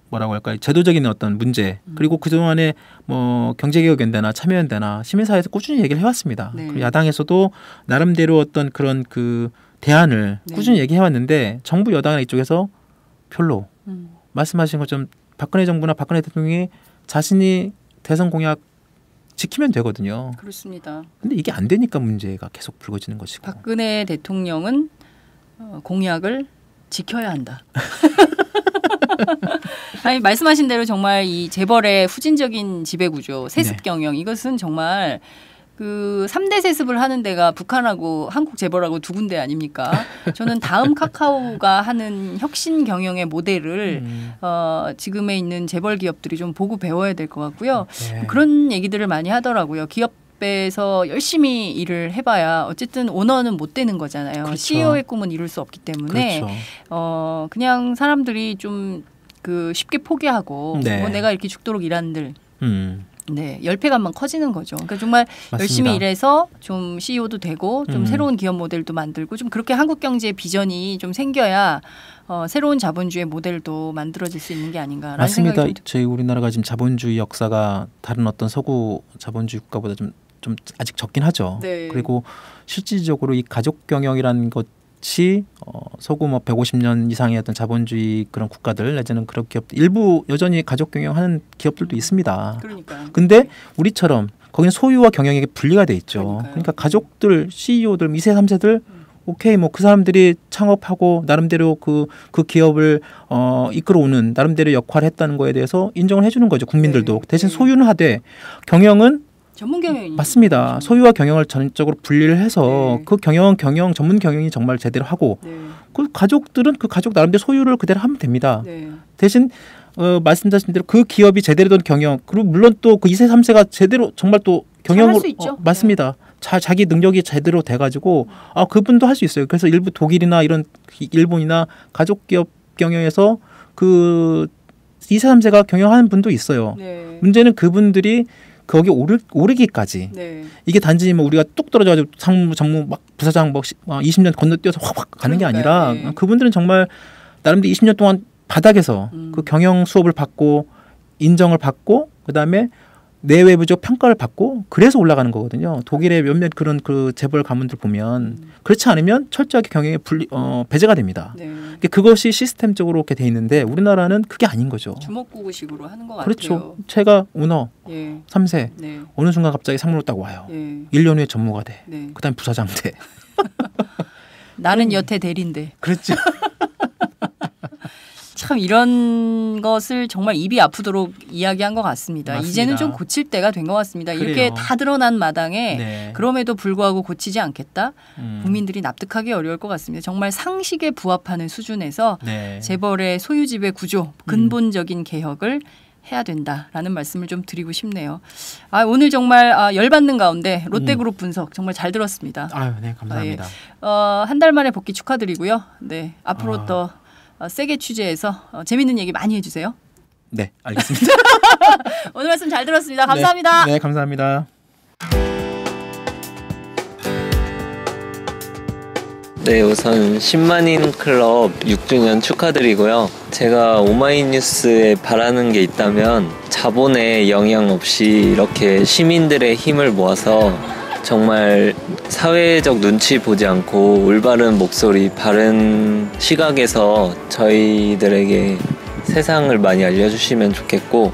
G: 뭐라고 할까요? 제도적인 어떤 문제 그리고 그동안에 뭐 경제개혁연대나 참여연대나 시민사회에서 꾸준히 얘기를 해왔습니다.
D: 네.
G: 그리고 야당에서도 나름대로 어떤 그런 그 대안을
D: 네.
G: 꾸준히 얘기해왔는데 정부 여당이나 이쪽에서 별로 말씀하신 것처럼 박근혜 정부나 박근혜 대통령이 자신이 대선 공약 지키면 되거든요.
D: 그렇습니다.
G: 근데 이게 안 되니까 문제가 계속 불거지는 것이고.
D: 박근혜 대통령은 공약을 지켜야 한다. 아니 말씀하신 대로 정말 이 재벌의 후진적인 지배구조, 세습
G: 네.
D: 경영 이것은 정말 그 3대 세습을 하는 데가 북한하고 한국 재벌하고 두 군데 아닙니까? 저는 다음 카카오가 하는 혁신 경영의 모델을 지금에 있는 재벌 기업들이 좀 보고 배워야 될 것 같고요.
G: 네.
D: 그런 얘기들을 많이 하더라고요. 기업에서 열심히 일을 해봐야 어쨌든 오너는 못 되는 거잖아요.
G: 그렇죠.
D: CEO의 꿈은 이룰 수 없기 때문에
G: 그렇죠.
D: 그냥 사람들이 좀 그 쉽게 포기하고
G: 네.
D: 뭐 내가 이렇게 죽도록 일한들 네, 열패감만 커지는 거죠. 그러니까 정말
G: 맞습니다.
D: 열심히 일해서 좀 CEO도 되고 좀 새로운 기업 모델도 만들고 좀 그렇게 한국 경제의 비전이 좀 생겨야 새로운 자본주의 모델도 만들어질 수 있는 게 아닌가라는
G: 맞습니다.
D: 생각이 좀
G: 저희 우리나라가 지금 자본주의 역사가 다른 어떤 서구 자본주의 국가보다 좀 아직 적긴 하죠.
D: 네.
G: 그리고 실질적으로 이 가족 경영이라는 것이 서구 뭐 150년 이상의 어떤 자본주의 그런 국가들 내지는 그런 기업 일부 여전히 가족 경영하는 기업들도 있습니다.
D: 그러니까요.
G: 근데 우리처럼 거기는 소유와 경영에게 분리가 돼 있죠.
D: 그러니까요.
G: 그러니까 가족들, CEO들, 2세, 3세들 오케이 뭐 그 사람들이 창업하고 나름대로 그 기업을 이끌어오는 나름대로 역할을 했다는 거에 대해서 인정을 해주는 거죠. 국민들도.
D: 네.
G: 대신
D: 네.
G: 소유는 하되 경영은
D: 전문 경영이
G: 맞습니다. 소유와 경영을 전적으로 분리를 해서
D: 네.
G: 그 경영 전문 경영이 정말 제대로 하고
D: 네.
G: 그 가족들은 그 가족 나름대로 소유를 그대로 하면 됩니다.
D: 네.
G: 대신 말씀하신 대로 그 기업이 제대로 된 경영 그리고 물론 또 그 2세 3세가 제대로 정말 또 경영을
D: 잘할 수 있죠.
G: 맞습니다. 자기 능력이 제대로 돼가지고 그분도 할 수 있어요. 그래서 일부 독일이나 이런 일본이나 가족 기업 경영에서 그 2세 3세가 경영하는 분도 있어요.
D: 네.
G: 문제는 그분들이 거기 오르기까지
D: 네.
G: 이게 단지 뭐 우리가 뚝 떨어져가지고 상무 막 부사장 뭐 20년 건너뛰어서 확 가는 게
D: 그러니까요.
G: 아니라
D: 네.
G: 그분들은 정말 나름대로 20년 동안 바닥에서 그 경영 수업을 받고 인정을 받고 그다음에 내외부적 평가를 받고 그래서 올라가는 거거든요. 독일의 몇몇 그런 그 재벌 가문들 보면 그렇지 않으면 철저하게 경영에 배제가 됩니다.
D: 네.
G: 그것이 시스템적으로 이렇게 돼 있는데 우리나라는 그게 아닌 거죠.
D: 주먹구구식으로 하는 것
G: 그렇죠.
D: 같아요.
G: 제가 오너
D: 예.
G: 3세
D: 네.
G: 어느 순간 갑자기 상무로 딱 와요.
D: 예.
G: 1년 후에 전무가 돼.
D: 네.
G: 그다음에 부사장 돼.
D: 나는 여태 대리인데.
G: 그렇죠.
D: 참 이런 것을 정말 입이 아프도록 이야기한 것 같습니다.
G: 맞습니다.
D: 이제는 좀 고칠 때가 된 것 같습니다.
G: 그래요.
D: 이렇게 다 드러난 마당에
G: 네.
D: 그럼에도 불구하고 고치지 않겠다? 국민들이 납득하기 어려울 것 같습니다. 정말 상식에 부합하는 수준에서
G: 네.
D: 재벌의 소유지배 구조, 근본적인 개혁을 해야 된다라는 말씀을 좀 드리고 싶네요. 오늘 정말 열받는 가운데 롯데그룹 분석 정말 잘 들었습니다.
G: 아유, 네, 감사합니다.
D: 한 달 만에 복귀 축하드리고요. 네, 앞으로 더 세게 취재해서 재밌는 얘기 많이 해주세요.
G: 네, 알겠습니다.
D: 오늘 말씀 잘 들었습니다. 감사합니다.
G: 네, 감사합니다.
I: 네, 우선 10만인 클럽 6주년 축하드리고요. 제가 오마이뉴스에 바라는 게 있다면 자본의 영향 없이 이렇게 시민들의 힘을 모아서 정말 사회적 눈치 보지 않고 올바른 목소리, 바른 시각에서 저희들에게 세상을 많이 알려주시면 좋겠고,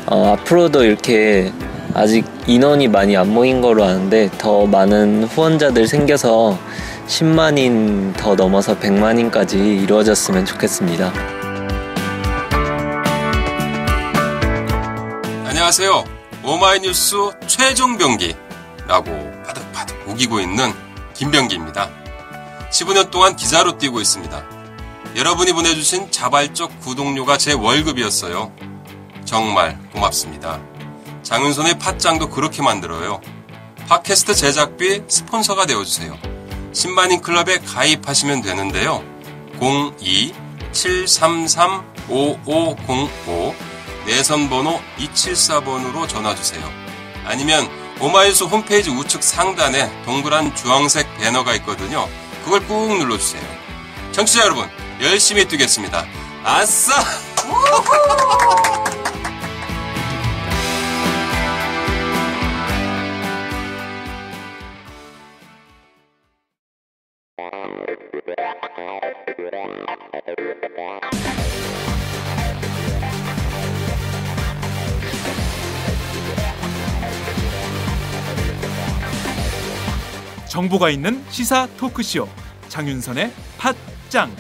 I: 앞으로도 이렇게 아직 인원이 많이 안 모인 거로 아는데 더 많은 후원자들 생겨서 10만인 더 넘어서 100만인까지 이루어졌으면 좋겠습니다.
J: 안녕하세요. 오마이뉴스 최종병기라고 바득바득 우기고 있는 김병기입니다. 15년 동안 기자로 뛰고 있습니다. 여러분이 보내주신 자발적 구독료가 제 월급이었어요. 정말 고맙습니다. 장윤선의 팟짱도 그렇게 만들어요. 팟캐스트 제작비 스폰서가 되어주세요. 10만인 클럽에 가입하시면 되는데요. 02-733-5505 내선번호 274번으로 전화주세요. 아니면 오마이뉴스 홈페이지 우측 상단에 동그란 주황색 배너가 있거든요. 그걸 꾹 눌러주세요. 청취자 여러분, 열심히 뛰겠습니다. 아싸!
A: 정보가 있는 시사 토크쇼 장윤선의 팟짱.